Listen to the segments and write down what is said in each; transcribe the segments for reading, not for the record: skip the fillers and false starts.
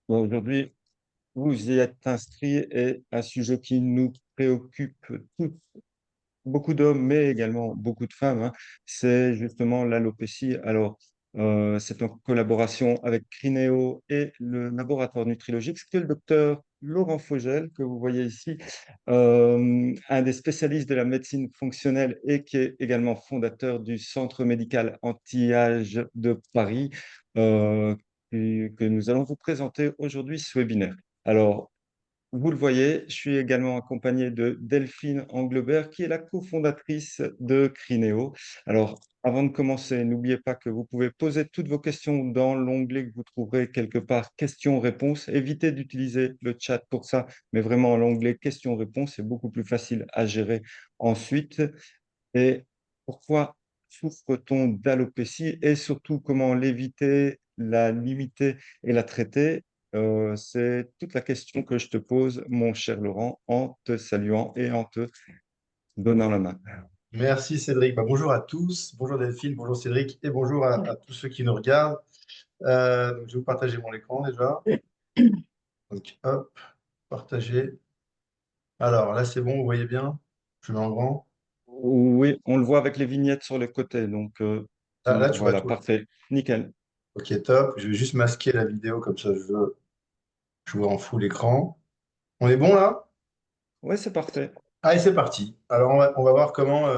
Bon, aujourd'hui, vous y êtes inscrit et un sujet qui nous préoccupe tous, beaucoup d'hommes, mais également beaucoup de femmes, hein, c'est justement l'alopécie. Alors, c'est en collaboration avec Crineo et le laboratoire Nutrilogique, c'est le docteur Laurent Fogel, que vous voyez ici, un des spécialistes de la médecine fonctionnelle et qui est également fondateur du Centre médical anti-âge de Paris, que nous allons vous présenter aujourd'hui ce webinaire. Alors, vous le voyez, je suis également accompagné de Delphine Anglebert, qui est la cofondatrice de Crineo. Alors, avant de commencer, n'oubliez pas que vous pouvez poser toutes vos questions dans l'onglet que vous trouverez quelque part questions-réponses. Évitez d'utiliser le chat pour ça, mais vraiment l'onglet questions-réponses, c'est beaucoup plus facile à gérer ensuite. Et pourquoi souffre-t-on d'alopécie et surtout comment l'éviter, la limiter et la traiter? C'est toute la question que je te pose, mon cher Laurent, en te saluant et en te donnant la main. Merci Cédric. Bonjour à tous, bonjour Delphine, bonjour Cédric et bonjour à tous ceux qui nous regardent. Je vais vous partager mon écran déjà. Donc hop, partager. Alors là c'est bon, vous voyez bien. Je mets en grand. Oui, on le voit avec les vignettes sur les côtés, donc Là, tu vois voilà, tout. parfait, nickel. Ok, top. Je vais juste masquer la vidéo comme ça je vois en full écran. On est bon là? Oui, c'est parfait. Allez, c'est parti. Alors on va voir comment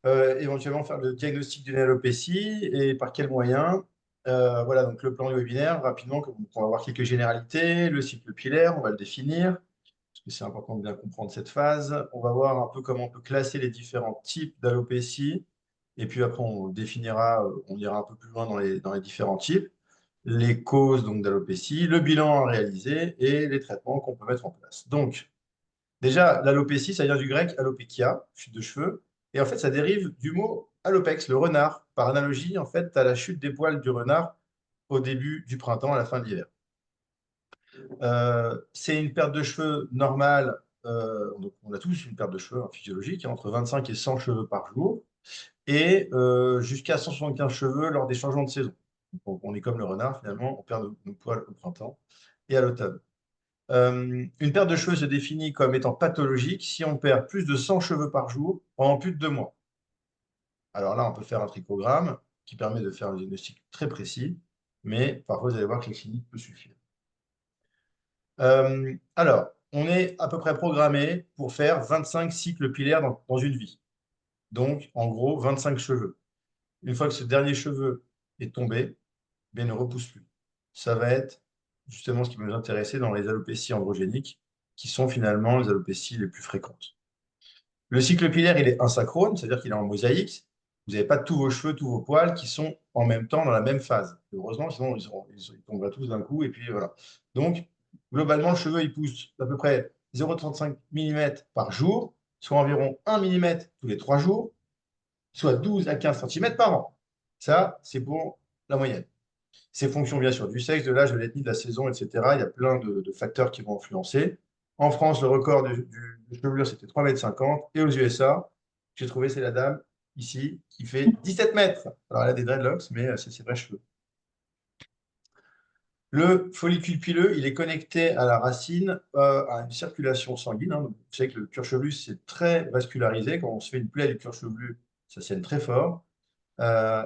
éventuellement faire le diagnostic d'une alopécie et par quels moyens. Voilà, donc le plan du webinaire, rapidement, on va voir quelques généralités, le cycle pilaire, on va le définir, parce que c'est important de bien comprendre cette phase. On va voir un peu comment on peut classer les différents types d'alopécie, et puis après on définira, on ira un peu plus loin dans les différents types, les causes donc d'alopécie, le bilan à réaliser et les traitements qu'on peut mettre en place. Donc, déjà, l'alopécie, ça vient du grec alopecia, chute de cheveux. Et en fait, ça dérive du mot alopex, le renard. Par analogie, en fait, tu as la chute des poils du renard au début du printemps, à la fin de l'hiver. C'est une perte de cheveux normale. Donc on a tous une perte de cheveux physiologique, hein, entre 25 et 100 cheveux par jour, et jusqu'à 175 cheveux lors des changements de saison. Donc, on est comme le renard, finalement, on perd nos poils au printemps et à l'automne. Une perte de cheveux se définit comme étant pathologique si on perd plus de 100 cheveux par jour pendant plus de 2 mois. Alors là, on peut faire un trichogramme qui permet de faire un diagnostic très précis, mais parfois, vous allez voir que la clinique peut suffire. Alors, on est à peu près programmé pour faire 25 cycles pilaires dans une vie. Donc, en gros, 25 cheveux. Une fois que ce dernier cheveu est tombé, bien, il ne repousse plus. Ça va être justement ce qui va nous intéresser dans les alopécies androgéniques, qui sont finalement les alopécies les plus fréquentes. Le cycle pilaire, il est asynchrone, c'est-à-dire qu'il est en mosaïque. Vous n'avez pas tous vos cheveux, tous vos poils qui sont en même temps dans la même phase. Heureusement, sinon ils tomberaient tous d'un coup. Et puis voilà. Donc, globalement, le cheveu, il pousse à peu près 0,35 mm par jour, soit environ 1 mm tous les 3 jours, soit 12 à 15 cm par an. Ça, c'est pour la moyenne. C'est fonction bien sûr du sexe, de l'âge, de l'ethnie, de la saison, etc. Il y a plein de facteurs qui vont influencer. En France, le record de chevelure, c'était 3,50 m. Et aux USA, j'ai trouvé, c'est la dame ici qui fait 17 mètres. Alors, elle a des dreadlocks, mais c'est ses vrais cheveux. Le follicule pileux, il est connecté à la racine, à une circulation sanguine, hein. Vous savez que le cuir chevelu, c'est très vascularisé. Quand on se fait une plaie du cuir chevelu, ça saigne très fort.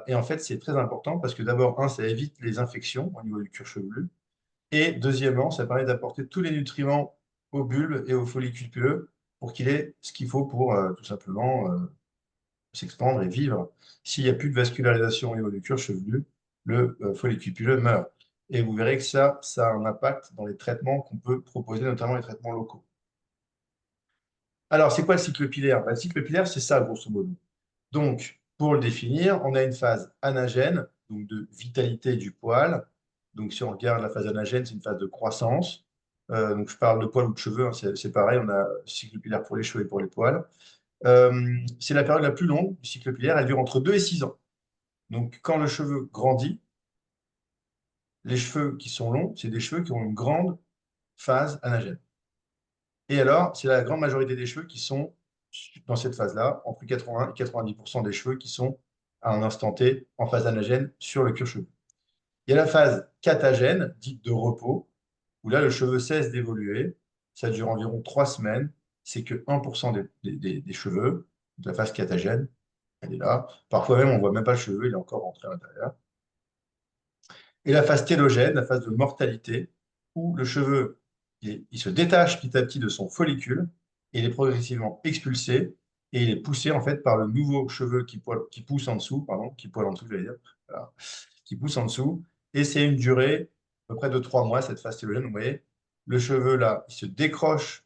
Et en fait, c'est très important parce que d'abord, un, ça évite les infections au niveau du cuir chevelu. Et deuxièmement, ça permet d'apporter tous les nutriments au bulbe et au follicule pileux pour qu'il ait ce qu'il faut pour tout simplement s'expandre et vivre. S'il n'y a plus de vascularisation au niveau du cuir chevelu, le follicule pileux meurt. Et vous verrez que ça a un impact dans les traitements qu'on peut proposer, notamment les traitements locaux. Alors, c'est quoi le cycle pilaire? Le cycle pilaire, c'est ça, grosso modo. Donc, pour le définir, on a une phase anagène, donc de vitalité du poil. Donc, si on regarde la phase anagène, c'est une phase de croissance. Donc, je parle de poils ou de cheveux, hein, c'est pareil, on a cycle pilaire pour les cheveux et pour les poils. C'est la période la plus longue du cycle pilaire, elle dure entre 2 et 6 ans. Donc, quand le cheveu grandit, les cheveux qui sont longs, c'est des cheveux qui ont une grande phase anagène. Et alors, c'est la grande majorité des cheveux qui sont dans cette phase-là, entre 80 et 90% des cheveux qui sont à un instant T en phase anagène sur le cuir chevelu. Il y a la phase catagène, dite de repos. où là, le cheveu cesse d'évoluer. Ça dure environ 3 semaines. C'est que 1% des cheveux, de la phase catagène, elle est là. Parfois même, on ne voit même pas le cheveu, il est encore rentré à l'intérieur. Et la phase télogène, la phase de mortalité, où le cheveu, il se détache petit à petit de son follicule, et il est progressivement expulsé, et il est poussé en fait par le nouveau cheveu qui pousse en dessous, pardon, qui poille en dessous, j'allais dire, voilà, qui pousse en dessous, et c'est une durée à peu près de 3 mois, cette phase télogène. Vous voyez, le cheveu là, il se décroche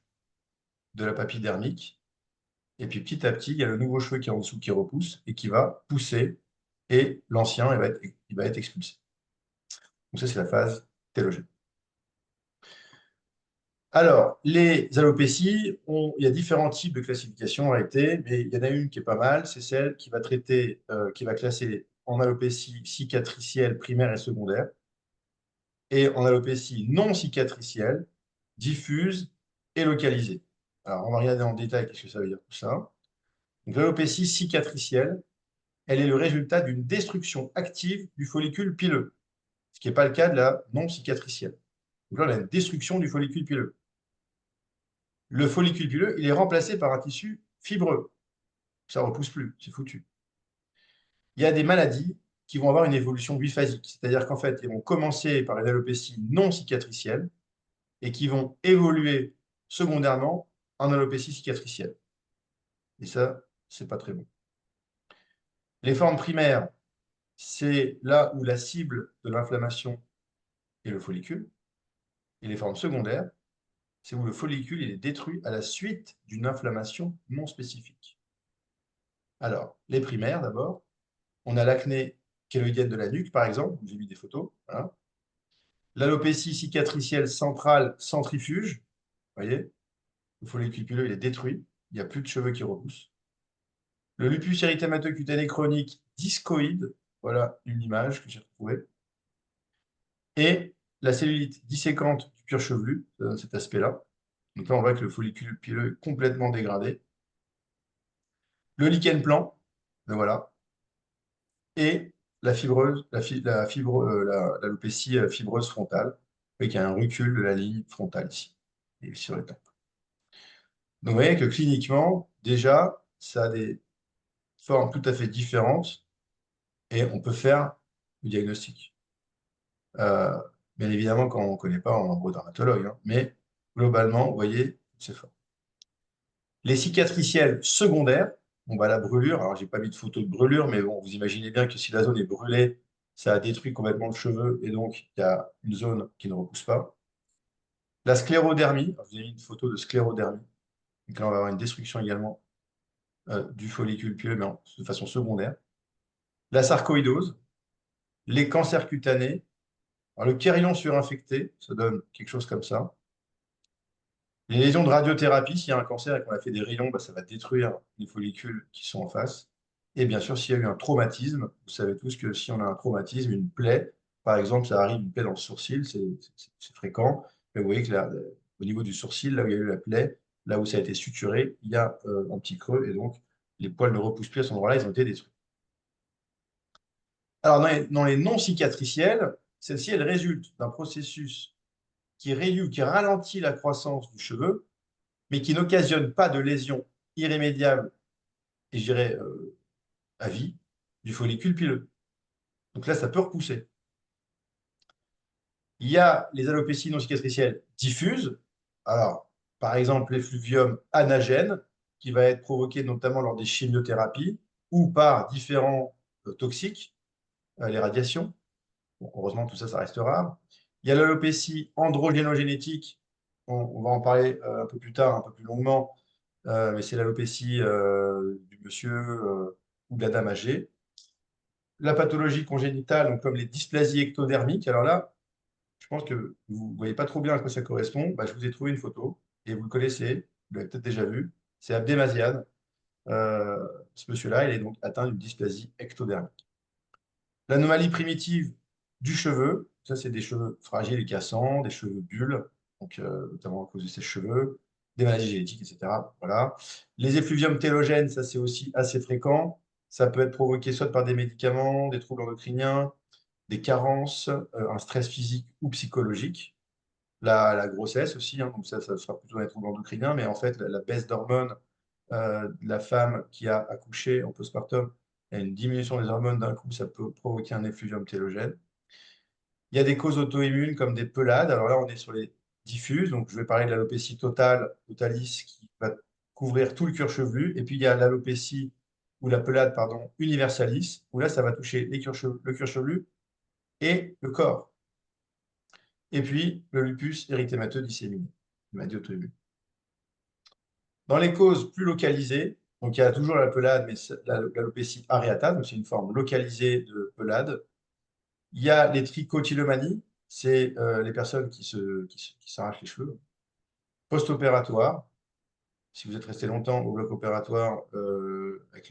de la papille dermique, et puis petit à petit, il y a le nouveau cheveu qui est en dessous qui repousse, et qui va pousser, et l'ancien, il va être expulsé. Donc ça, c'est la phase télogène. Alors, les alopécies, il y a différents types de classification en réalité, mais il y en a une qui est pas mal, c'est celle qui va traiter, qui va classer en alopécie cicatricielle primaire et secondaire, et en alopécie non cicatricielle, diffuse et localisée. Alors, on va regarder en détail qu'est-ce que ça veut dire tout ça. Donc, l'alopécie cicatricielle, elle est le résultat d'une destruction active du follicule pileux, ce qui n'est pas le cas de la non cicatricielle. Donc là, on a une destruction du follicule pileux. Le follicule pileux, il est remplacé par un tissu fibreux. Ça ne repousse plus, c'est foutu. Il y a des maladies qui vont avoir une évolution biphasique, c'est-à-dire qu'en fait, ils vont commencer par une alopécie non cicatricielle et qui vont évoluer secondairement en alopécie cicatricielle. Et ça, c'est pas très bon. Les formes primaires, c'est là où la cible de l'inflammation est le follicule. Et les formes secondaires, c'est où le follicule il est détruit à la suite d'une inflammation non spécifique. Alors, les primaires d'abord, on a l'acné kéloïdienne de la nuque, par exemple, j'ai mis des photos. Voilà. L'alopécie cicatricielle centrale centrifuge, vous voyez, le follicule pileux, il est détruit, il n'y a plus de cheveux qui repoussent. Le lupus érythémateux cutané chronique discoïde, voilà une image que j'ai retrouvée. Et la cellulite disséquante du cuir chevelu, ça donne cet aspect-là. Donc là, on voit que le follicule pileux est complètement dégradé. Le lichen plan, le voilà. Et la fibreuse, l'alopécie fibreuse frontale, et qui a un recul de la ligne frontale ici, et sur les tempes. Donc vous voyez que cliniquement, déjà, ça a des formes tout à fait différentes et on peut faire le diagnostic. Euh, Bien évidemment, quand on ne connaît pas, on envoie au dermatologue, hein, mais globalement, vous voyez, c'est fort. Les cicatricielles secondaires, on va la brûlure. Alors, j'ai pas mis de photo de brûlure, mais bon, vous imaginez bien que si la zone est brûlée, ça a détruit complètement le cheveu et donc il y a une zone qui ne repousse pas. La sclérodermie, alors, je vous ai mis une photo de sclérodermie. Donc là, on va avoir une destruction également du follicule pileux, mais de façon secondaire. La sarcoïdose, les cancers cutanés. Alors, le carillon surinfecté, ça donne quelque chose comme ça. Les lésions de radiothérapie, s'il y a un cancer et qu'on a fait des rayons, bah, ça va détruire les follicules qui sont en face. Et bien sûr, s'il y a eu un traumatisme, vous savez tous que si on a un traumatisme, une plaie, par exemple, ça arrive une plaie dans le sourcil, c'est fréquent. Mais vous voyez que là, au niveau du sourcil, là où il y a eu la plaie, là où ça a été suturé, il y a un petit creux et donc les poils ne repoussent plus à cet endroit-là, ils ont été détruits. Alors, dans les non cicatricielles, celle-ci, elle résulte d'un processus qui réduit ou qui ralentit la croissance du cheveu, mais qui n'occasionne pas de lésion irrémédiable, et je dirais à vie, du follicule pileux. Donc là, ça peut repousser. Il y a les alopécies non cicatricielles diffuses. Alors, par exemple, l'effluvium anagène, qui va être provoqué notamment lors des chimiothérapies ou par différents toxiques, les radiations. Bon, heureusement, tout ça, ça reste rare. Il y a l'alopécie androgénogénétique. On va en parler un peu plus tard, un peu plus longuement, mais c'est l'alopécie du monsieur ou de la dame âgée. La pathologie congénitale, donc comme les dysplasies ectodermiques. Alors là, je pense que vous ne voyez pas trop bien à quoi ça correspond. Bah, je vous ai trouvé une photo et vous le connaissez, vous l'avez peut-être déjà vu. C'est Abdemasian. Euh, Ce monsieur-là, il est donc atteint d'une dysplasie ectodermique. L'anomalie primitive du cheveu, ça c'est des cheveux fragiles et cassants, des cheveux bulles, donc, notamment à cause de ses cheveux, des maladies génétiques, etc. Voilà. Les effluviums télogènes, ça c'est aussi assez fréquent. Ça peut être provoqué soit par des médicaments, des troubles endocriniens, des carences, un stress physique ou psychologique. La grossesse aussi, hein, donc ça sera plutôt des troubles endocriniens, mais en fait, la baisse d'hormones de la femme qui a accouché en postpartum, il y a une diminution des hormones d'un coup, ça peut provoquer un effluvium télogène. Il y a des causes auto-immunes comme des pelades. Alors là, on est sur les diffuses. Donc, je vais parler de l'alopécie totale, totalis, qui va couvrir tout le cuir chevelu. Et puis, il y a l'alopécie ou la pelade, pardon, universalis, où là, ça va toucher le cuir chevelu et le corps. Et puis, le lupus érythémateux disséminé, maladie auto-immune. Dans les causes plus localisées, donc il y a toujours la pelade, mais l'alopécie areata, donc c'est une forme localisée de pelade. Il y a les trichotillomanies, c'est les personnes qui s'arrachent les cheveux. Post-opératoire, si vous êtes resté longtemps au bloc opératoire avec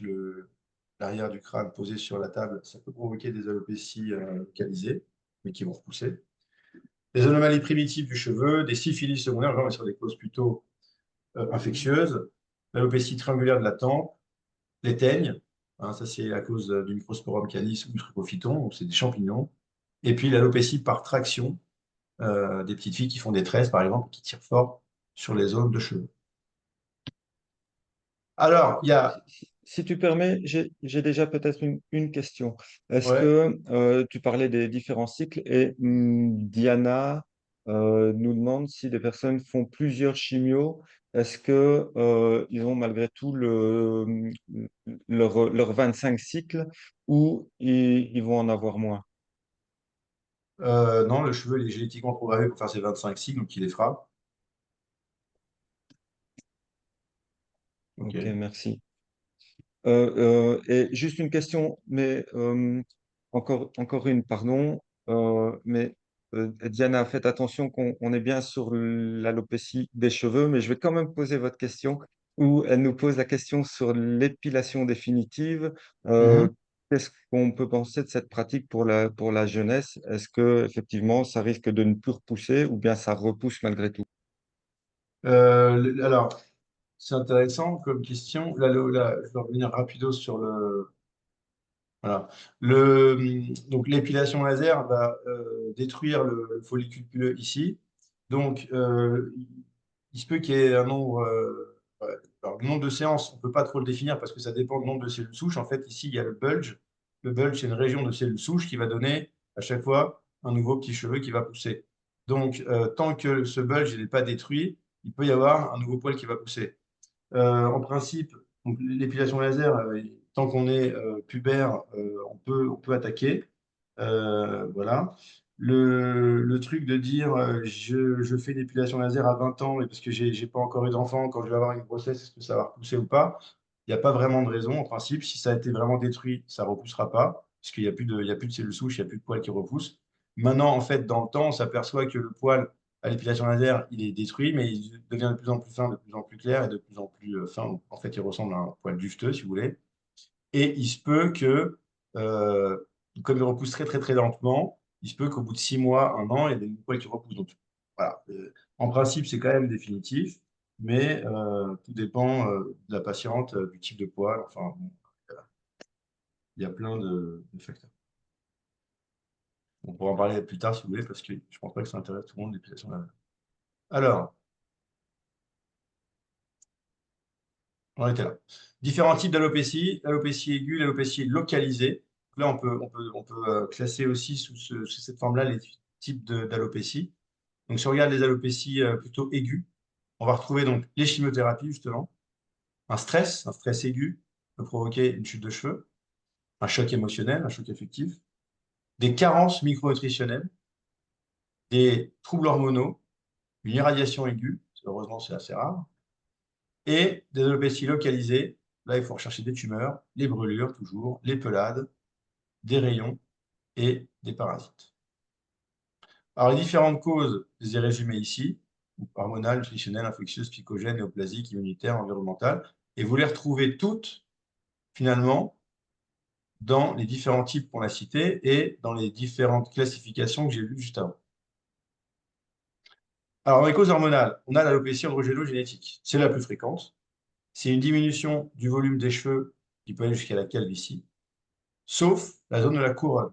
l'arrière du crâne posé sur la table, ça peut provoquer des alopécies localisées, mais qui vont repousser. Des anomalies primitives du cheveu, des syphilis secondaires, genre sur des causes plutôt infectieuses, l'alopécie triangulaire de la tempe, les teignes, hein, ça c'est à cause du Microsporum canis ou du trichophyton, donc c'est des champignons. Et puis l'alopécie par traction, des petites filles qui font des tresses, par exemple, qui tirent fort sur les zones de cheveux. Alors, il y a... Si tu permets, j'ai déjà peut-être une question. Est-ce Ouais, que tu parlais des différents cycles et Diana nous demande si des personnes font plusieurs chimios, est-ce que ils ont malgré tout leur 25 cycles ou ils vont en avoir moins? non, le cheveu, il est génétiquement programmé pour faire ses 25 cycles, donc il les fera. Ok, OK. merci. Et juste une question, mais encore une, pardon. Mais Diana, faites attention qu'on est bien sur l'alopécie des cheveux, mais je vais quand même poser votre question, où elle nous pose la question sur l'épilation définitive. Euh, Mhm. Qu'est-ce qu'on peut penser de cette pratique pour la jeunesse? Est-ce que effectivement ça risque de ne plus repousser ou bien ça repousse malgré tout? Alors, c'est intéressant comme question. Là, je vais revenir rapido sur le... Voilà. Donc, l'épilation laser va détruire le follicule pileux ici. Donc, il se peut qu'il y ait un nombre... ouais. Alors, le nombre de séances, on ne peut pas trop le définir parce que ça dépend du nombre de cellules souches. En fait, ici, il y a le bulge. Le bulge, c'est une région de cellules souches qui va donner à chaque fois un nouveau petit cheveu qui va pousser. Donc, tant que ce bulge n'est pas détruit, il peut y avoir un nouveau poil qui va pousser. En principe, donc, l'épilation laser, tant qu'on est pubère, on peut attaquer. Voilà. Le truc de dire je fais une épilation laser à 20 ans, mais parce que j'ai pas encore eu d'enfant, quand je vais avoir une grossesse, est-ce que ça va repousser ou pas? Il n'y a pas vraiment de raison. En principe, si ça a été vraiment détruit, ça ne repoussera pas, parce qu'il n'y a plus il y a plus de cellules souches, il n'y a plus de poils qui repoussent. Maintenant, en fait, dans le temps, on s'aperçoit que le poil à l'épilation laser, il est détruit, mais il devient de plus en plus fin, de plus en plus clair et de plus en plus fin. En fait, il ressemble à un poil duveteux, si vous voulez. Et il se peut que, euh, comme il repousse très très très lentement, il se peut qu'au bout de 6 mois, un an, il y ait des nouveaux poils qui repoussent. Donc, voilà. En principe, c'est quand même définitif, mais tout dépend de la patiente, du type de poil. Enfin, bon, il y a plein de facteurs. On pourra en parler plus tard si vous voulez, parce que je pense pas que ça intéresse tout le monde, l'épilation laser. Alors, on était là. Différents types d'alopécie, l'alopécie aiguë, l'alopécie localisée. Là, on peut classer aussi sous cette forme-là les types d'alopécie. Donc, si on regarde les alopécies plutôt aiguës, on va retrouver donc les chimiothérapies, justement. Un stress aigu peut provoquer une chute de cheveux, un choc émotionnel, un choc affectif, des carences micronutritionnelles, des troubles hormonaux, une irradiation aiguë, heureusement c'est assez rare, et des alopécies localisées. Là, il faut rechercher des tumeurs, les brûlures toujours, les pelades, des rayons et des parasites. Alors, les différentes causes, je les ai résumées ici, hormonales, nutritionnelles, infectieuses, psychogènes, néoplasiques, immunitaires, environnementales, et vous les retrouvez toutes, finalement, dans les différents types qu'on a cités et dans les différentes classifications que j'ai vues juste avant. Alors, dans les causes hormonales, on a l'alopécie androgéno-génétique. C'est la plus fréquente. C'est une diminution du volume des cheveux qui peut aller jusqu'à la calvitie, sauf la zone de la couronne.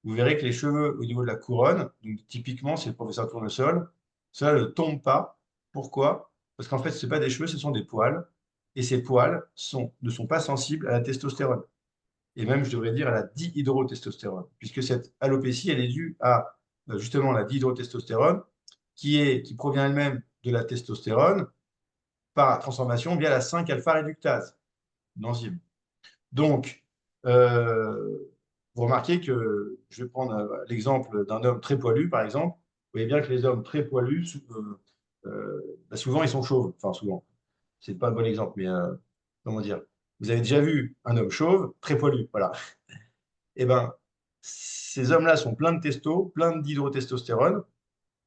Vous verrez que les cheveux au niveau de la couronne, donc typiquement, c'est le professeur Tournesol, Cela ne tombe pas. Pourquoi? Parce qu'en fait, ce n'est pas des cheveux, ce sont des poils. Et ces poils ne sont pas sensibles à la testostérone. Et même, je devrais dire, à la dihydrotestostérone, puisque cette alopécie, elle est due à justement la dihydrotestostérone, qui provient elle-même de la testostérone par transformation via la 5-alpha-réductase, une enzyme. Donc, vous remarquez que, je vais prendre l'exemple d'un homme très poilu, par exemple. Vous voyez bien que les hommes très poilus, bah, souvent, ils sont chauves. Enfin, souvent. C'est pas un bon exemple, mais comment dire? Vous avez déjà vu un homme chauve, très poilu. Voilà. Eh ben, ces hommes-là sont pleins de testo, pleins d'hydrotestostérone. Vous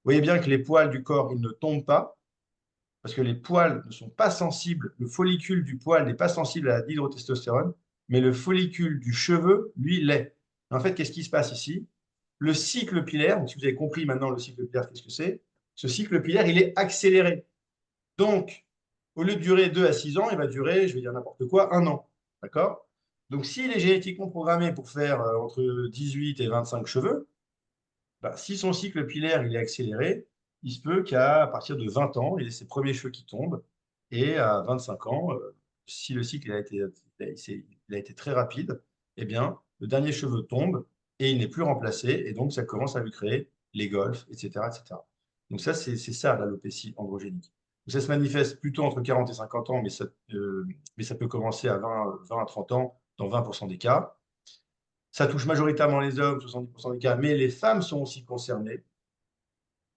voyez bien que les poils du corps, ils ne tombent pas, parce que les poils ne sont pas sensibles, le follicule du poil n'est pas sensible à la dihydrotestostérone, mais le follicule du cheveu, lui, l'est. En fait, qu'est-ce qui se passe ici? Le cycle pilaire, donc si vous avez compris maintenant le cycle pilaire, qu'est-ce que c'est? Ce cycle pilaire, il est accéléré. Donc, au lieu de durer 2 à 6 ans, il va durer, je vais dire n'importe quoi, 1 an. D'accord? Donc, s'il est génétiquement programmé pour faire entre 18 et 25 cheveux, bah, si son cycle pilaire il est accéléré, il se peut qu'à partir de 20 ans, il ait ses premiers cheveux qui tombent. Et à 25 ans, si le cycle il a été très rapide, eh bien, le dernier cheveu tombe et il n'est plus remplacé. Et donc, ça commence à lui créer les golfs, etc., etc. Donc ça, c'est ça l'alopécie androgénique. Donc, ça se manifeste plutôt entre 40 et 50 ans, mais ça peut commencer à 20 à 30 ans dans 20% des cas. Ça touche majoritairement les hommes, 70% des cas, mais les femmes sont aussi concernées,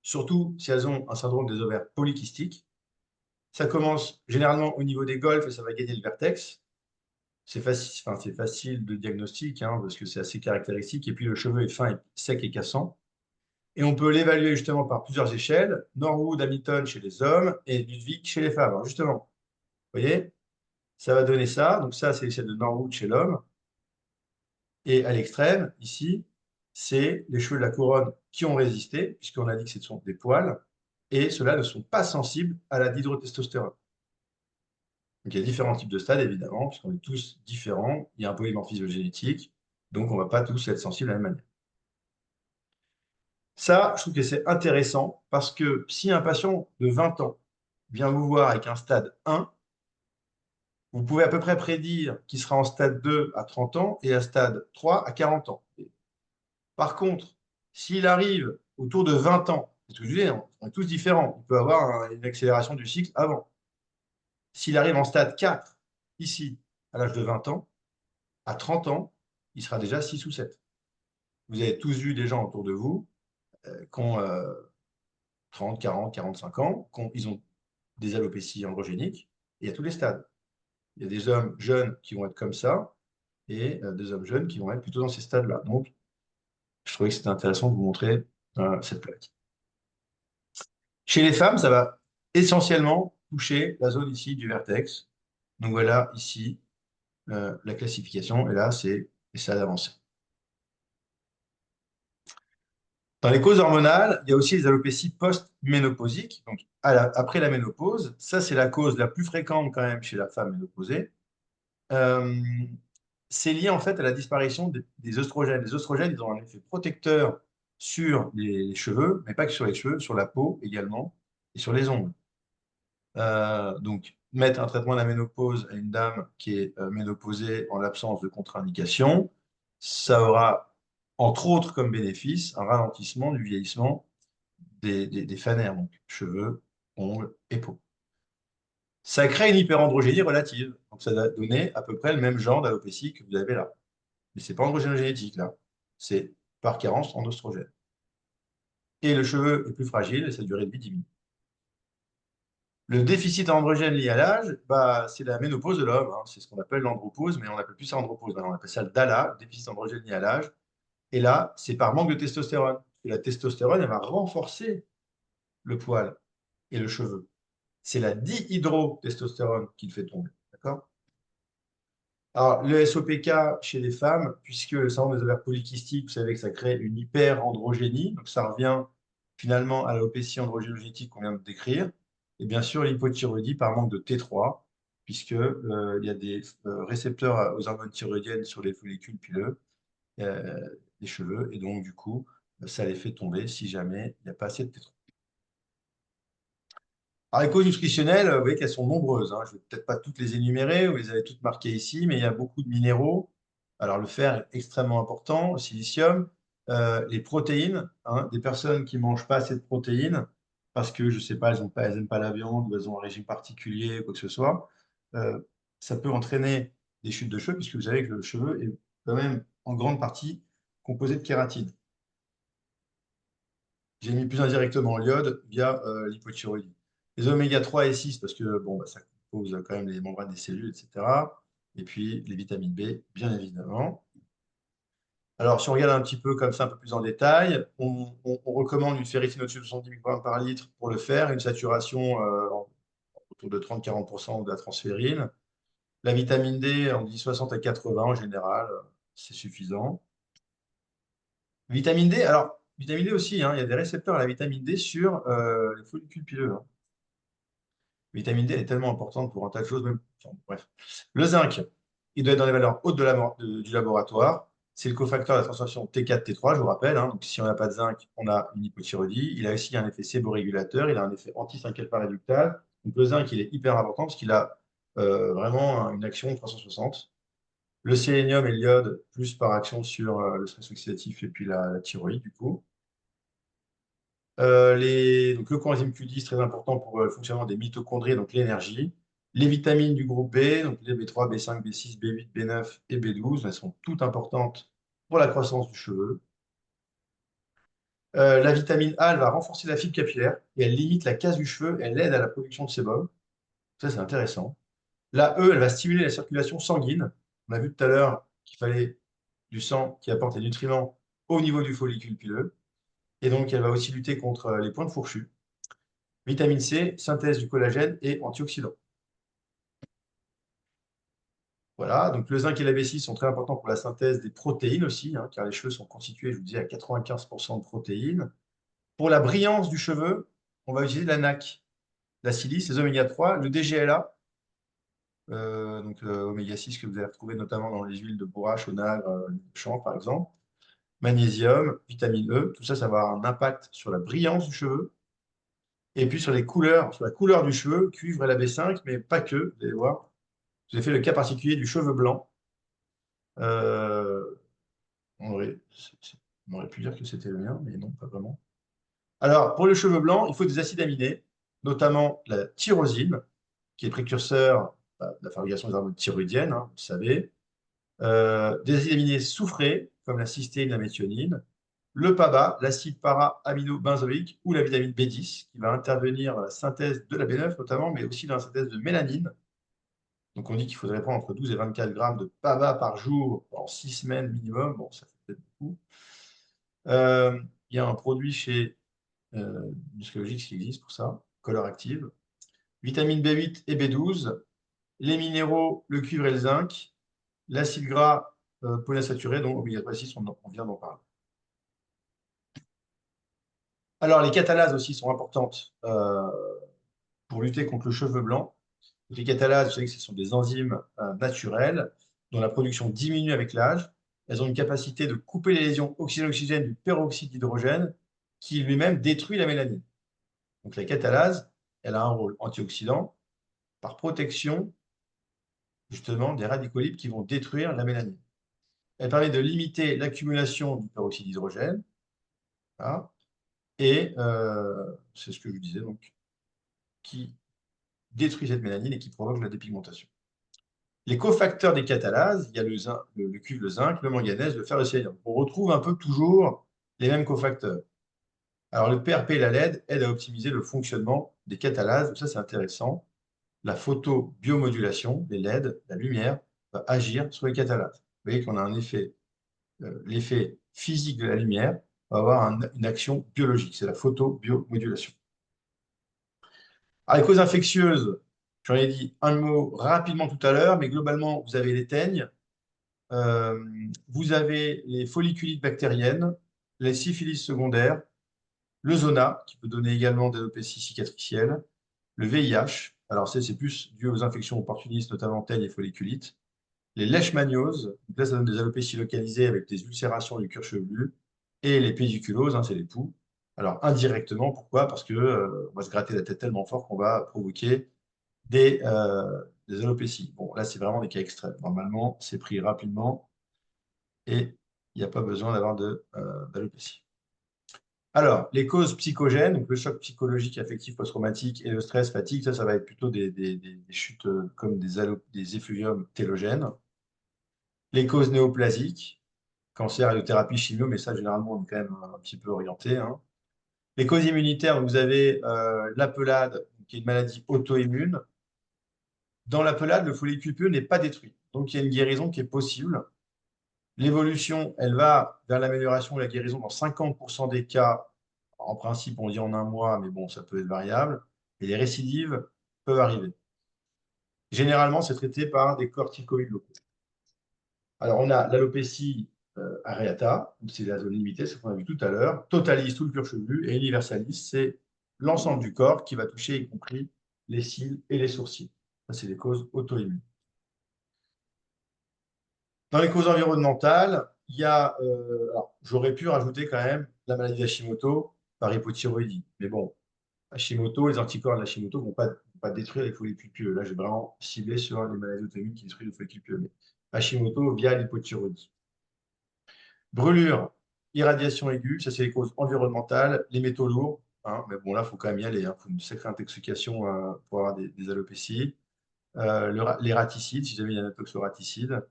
surtout si elles ont un syndrome des ovaires polykystiques. Ça commence généralement au niveau des golfs et ça va gagner le vertex. C'est facile, enfin, c'est facile de diagnostic hein, parce que c'est assez caractéristique. Et puis le cheveu est fin, et sec et cassant. Et on peut l'évaluer justement par plusieurs échelles. Norwood, Hamilton chez les hommes et Ludwig chez les femmes. Alors justement, vous voyez, ça va donner ça. Donc ça, c'est l'échelle de Norwood chez l'homme. Et à l'extrême, ici, c'est les cheveux de la couronne qui ont résisté, puisqu'on a dit que ce sont des poils, et ceux-là ne sont pas sensibles à la dihydrotestostérone. Donc il y a différents types de stades, évidemment, puisqu'on est tous différents, il y a un polymorphisme génétique, donc on ne va pas tous être sensibles à la même manière. Ça, je trouve que c'est intéressant, parce que si un patient de 20 ans vient vous voir avec un stade 1, vous pouvez à peu près prédire qu'il sera en stade 2 à 30 ans et à stade 3 à 40 ans. Par contre, s'il arrive autour de 20 ans, c'est ce que je disais, on est tous différents, il peut avoir une accélération du cycle avant. S'il arrive en stade 4, ici, à l'âge de 20 ans, à 30 ans, il sera déjà 6 ou 7. Vous avez tous vu des gens autour de vous qui ont 30, 40, 45 ans, ils ont des alopécies androgéniques, et il y a tous les stades. Il y a des hommes jeunes qui vont être comme ça, et des hommes jeunes qui vont être plutôt dans ces stades-là. Donc, je trouvais que c'était intéressant de vous montrer cette plaque. Chez les femmes, ça va essentiellement toucher la zone ici du vertex. Donc voilà ici la classification, et là c'est les stades avancés. Dans les causes hormonales, il y a aussi les alopécies post-ménopausiques, donc après la ménopause. Ça, c'est la cause la plus fréquente quand même chez la femme ménopausée. Euh, c'est lié en fait à la disparition des oestrogènes. Les oestrogènes, ils ont un effet protecteur sur les cheveux, mais pas que sur les cheveux, sur la peau également, et sur les ongles. Donc, mettre un traitement de la ménopause à une dame qui est ménopausée en l'absence de contre-indication, ça aura, entre autres, comme bénéfice, un ralentissement du vieillissement des fanères, donc cheveux, ongles et peau. Ça crée une hyperandrogénie relative. Donc, ça va donner à peu près le même genre d'alopécie que vous avez là. Mais ce n'est pas androgénogénétique, là. C'est par carence en oestrogène. Et le cheveu est plus fragile et sa durée de vie diminue. Le déficit androgène lié à l'âge, bah, c'est la ménopause de l'homme, hein. C'est ce qu'on appelle l'andropause, mais on n'appelle plus ça andropause. On appelle ça le DALA, le déficit androgène lié à l'âge. Et là, c'est par manque de testostérone. Et la testostérone, elle va renforcer le poil et le cheveu. C'est la dihydrotestostérone qui le fait tomber. D'accord? Alors, le SOPK chez les femmes, puisque le syndrome des ovaires polykystiques, vous savez que ça crée une hyperandrogénie, donc ça revient finalement à l'alopécie androgénogénétique qu'on vient de décrire, et bien sûr l'hypothyroïdie par manque de T3, puisque il y a des récepteurs aux hormones thyroïdiennes sur les follicules pileux des cheveux, et donc du coup, ça les fait tomber si jamais il n'y a pas assez de T3. Alors, les causes nutritionnelles, vous voyez qu'elles sont nombreuses, hein. Je ne vais peut-être pas toutes les énumérer, vous les avez toutes marquées ici, mais il y a beaucoup de minéraux. Alors, le fer est extrêmement important, le silicium, les protéines, hein, des personnes qui ne mangent pas assez de protéines parce que, je ne sais pas, elles n'aiment pas la viande ou elles ont un régime particulier, quoi que ce soit. euh, Ça peut entraîner des chutes de cheveux, puisque vous savez que le cheveu est quand même en grande partie composé de kératine. J'ai mis plus indirectement l'iode via l'hypothyroïdie. Les oméga 3 et 6, parce que bon, bah, ça compose quand même les membranes des cellules, etc. Et puis les vitamines B, bien évidemment. Alors, si on regarde un petit peu comme ça, un peu plus en détail, on recommande une ferritine au-dessus de 70 mg par litre pour le fer, une saturation autour de 30-40% de la transférine. La vitamine D, on dit 60 à 80 en général, c'est suffisant. Vitamine D, alors, vitamine D aussi, hein, il y a des récepteurs à la vitamine D sur les follicules pileux, hein. Vitamine D est tellement importante pour un tas de choses, même. Enfin, bref. Le zinc, il doit être dans les valeurs hautes du laboratoire. C'est le cofacteur de la transformation T4, T3, je vous rappelle, hein. Donc, si on n'a pas de zinc, on a une hypothyroïdie. Il a aussi un effet séborégulateur, il a un effet anti-5 alpha réductase. Donc, le zinc, il est hyper important parce qu'il a vraiment une action 360. Le sélénium et l'iode, plus par action sur le stress oxydatif et puis la thyroïde, du coup. Donc, le coenzyme Q10, très important pour le fonctionnement des mitochondries, donc l'énergie. Les vitamines du groupe B, donc les B3, B5, B6, B8, B9 et B12, elles sont toutes importantes pour la croissance du cheveu. La vitamine A, elle va renforcer la fibre capillaire et elle limite la casse du cheveu, elle aide à la production de sébum. Ça, c'est intéressant. La E, elle va stimuler la circulation sanguine. On a vu tout à l'heure qu'il fallait du sang qui apporte les nutriments au niveau du follicule pileux. Et donc, elle va aussi lutter contre les pointes fourchues. Vitamine C, synthèse du collagène et antioxydant. Voilà, donc le zinc et la B6 sont très importants pour la synthèse des protéines aussi, hein, car les cheveux sont constitués, je vous disais, à 95% de protéines. Pour la brillance du cheveu, on va utiliser la NAC, la silice, les oméga 3, le DGLA, donc oméga 6 que vous allez retrouver notamment dans les huiles de bourrache, onagre, de chanvre par exemple, magnésium, vitamine E, tout ça, ça va avoir un impact sur la brillance du cheveu, et puis sur les couleurs, sur la couleur du cheveu, cuivre et la B5, mais pas que, vous allez voir. J'ai fait le cas particulier du cheveu blanc. Euh, on aurait, on aurait pu dire que c'était le mien, mais non, pas vraiment. Alors, pour le cheveu blanc, il faut des acides aminés, notamment la tyrosine, qui est précurseur de la fabrication des hormones thyroïdiennes, hein, vous le savez. Des acides aminés soufrés, comme la cystéine, la méthionine. Le PABA, l'acide para-aminobenzoïque, ou la vitamine B10, qui va intervenir dans la synthèse de la B9 notamment, mais aussi dans la synthèse de mélanine. Donc, on dit qu'il faudrait prendre entre 12 et 24 grammes de PABA par jour en 6 semaines minimum. Bon, ça fait peut-être beaucoup. Il y a un produit chez Muscologix qui existe pour ça, Color Active. Vitamine B8 et B12, les minéraux, le cuivre et le zinc, l'acide gras polyinsaturé, dont oméga 3 6, on vient d'en parler. Alors, les catalases aussi sont importantes pour lutter contre le cheveu blanc. Les catalases, vous savez que ce sont des enzymes naturelles dont la production diminue avec l'âge. Elles ont une capacité de couper les lésions oxygène-oxygène du peroxyde d'hydrogène qui lui-même détruit la mélanine. Donc la catalase, elle a un rôle antioxydant par protection justement des radicaux libres qui vont détruire la mélanine. Elle permet de limiter l'accumulation du peroxyde d'hydrogène. Voilà, et c'est ce que je vous disais, donc, qui détruit cette mélanine et qui provoque la dépigmentation. Les cofacteurs des catalases, il y a le cuivre, le zinc, le manganèse, le fer, le sélénium. On retrouve un peu toujours les mêmes cofacteurs. Alors, le PRP et la LED aident à optimiser le fonctionnement des catalases. Donc ça, c'est intéressant. La photobiomodulation, les LED, la lumière, va agir sur les catalases. Vous voyez qu'on a un effet, l'effet physique de la lumière va avoir une action biologique. C'est la photobiomodulation. Alors, les causes infectieuses, j'en ai dit un mot rapidement tout à l'heure, mais globalement, vous avez les teignes, vous avez les folliculites bactériennes, les syphilis secondaires, le zona, qui peut donner également des alopécies cicatricielles, le VIH, alors c'est plus dû aux infections opportunistes, notamment teignes et folliculites, les leishmanioses, donc là ça donne des alopécies localisées avec des ulcérations du cuir chevelu, et les pédiculoses, hein, c'est les poux. Alors, indirectement, pourquoi? Parce que, on va se gratter la tête tellement fort qu'on va provoquer des alopécies. Bon, là, c'est vraiment des cas extrêmes. Normalement, c'est pris rapidement et il n'y a pas besoin d'avoir d'alopécie. Alors, les causes psychogènes, donc le choc psychologique, affectif, post-traumatique et le stress, fatigue, ça va être plutôt des chutes comme des effluviums télogènes. Les causes néoplasiques, cancer, radiothérapie, chimio, mais ça, généralement, on est quand même un petit peu orienté, hein. Les causes immunitaires, vous avez la pelade, qui est une maladie auto-immune. Dans la pelade, le follicule pieux n'est pas détruit. Donc, il y a une guérison qui est possible. L'évolution, elle va vers l'amélioration et la guérison dans 50% des cas. En principe, on dit en un mois, mais bon, ça peut être variable. Et les récidives peuvent arriver. Généralement, c'est traité par des corticoïdes locaux. Alors, on a l'alopécie areata, c'est la zone limitée, c'est ce qu'on a vu tout à l'heure. Totalis, tout le cuir chevelu. Et universalis, c'est l'ensemble du corps qui va toucher, y compris les cils et les sourcils. Ça, c'est les causes auto-immunes. Dans les causes environnementales, il y a, alors, j'aurais pu rajouter quand même la maladie d'Hashimoto par hypothyroïdie. Mais bon, Hashimoto, les anticorps de l'Hashimoto ne vont pas détruire les follicules pieux. Là, j'ai vraiment ciblé sur les maladies auto-immunes qui détruisent les follicules pieux. Mais Hashimoto via l'hypothyroïdie. Brûlure, irradiation aiguë, ça c'est les causes environnementales, les métaux lourds, hein, mais bon là, il faut quand même y aller. Il faut une sacrée intoxication pour avoir des alopécies. Les raticides, si jamais il y a un toxoraticide.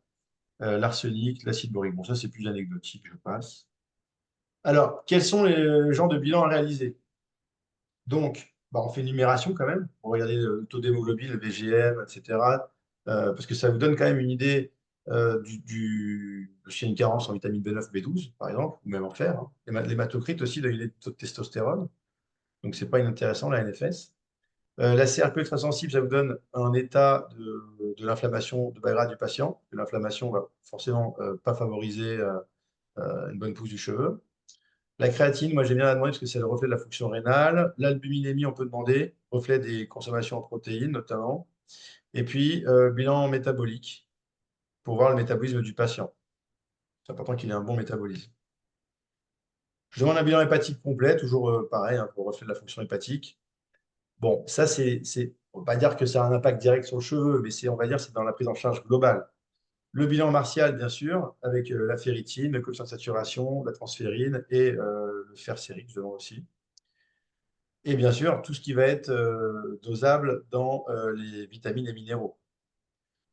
L'arsenic, l'acide borique. Bon, ça, c'est plus anecdotique, je passe. Alors, quels sont les genres de bilans à réaliser? Donc, bah, on fait une numération quand même, pour regarder le taux d'hémoglobine, le VGM, etc. Parce que ça vous donne quand même une idée s'il y a une carence en vitamine B9, B12, par exemple, ou même en fer, hein. L'hématocrite aussi donne une idée de taux de testostérone, donc c'est pas inintéressant, la NFS. La CRP ultra sensible, ça vous donne un état de l'inflammation de bas grade du patient. L'inflammation va forcément pas favoriser une bonne pousse du cheveu. La créatine, moi j'aime bien la demander parce que c'est le reflet de la fonction rénale. L'albuminémie, on peut demander, reflet des consommations en protéines notamment. Et puis, bilan métabolique pour voir le métabolisme du patient. C'est important qu'il ait un bon métabolisme. Je demande un bilan hépatique complet, toujours pareil, hein, pour le reflet de la fonction hépatique. Bon, ça, on va pas dire que ça a un impact direct sur le cheveu, mais on va dire, c'est dans la prise en charge globale. Le bilan martial, bien sûr, avec la ferritine, le coefficient de saturation, la transférine et le fer sérique, je demande aussi. Et bien sûr, tout ce qui va être dosable dans les vitamines et minéraux.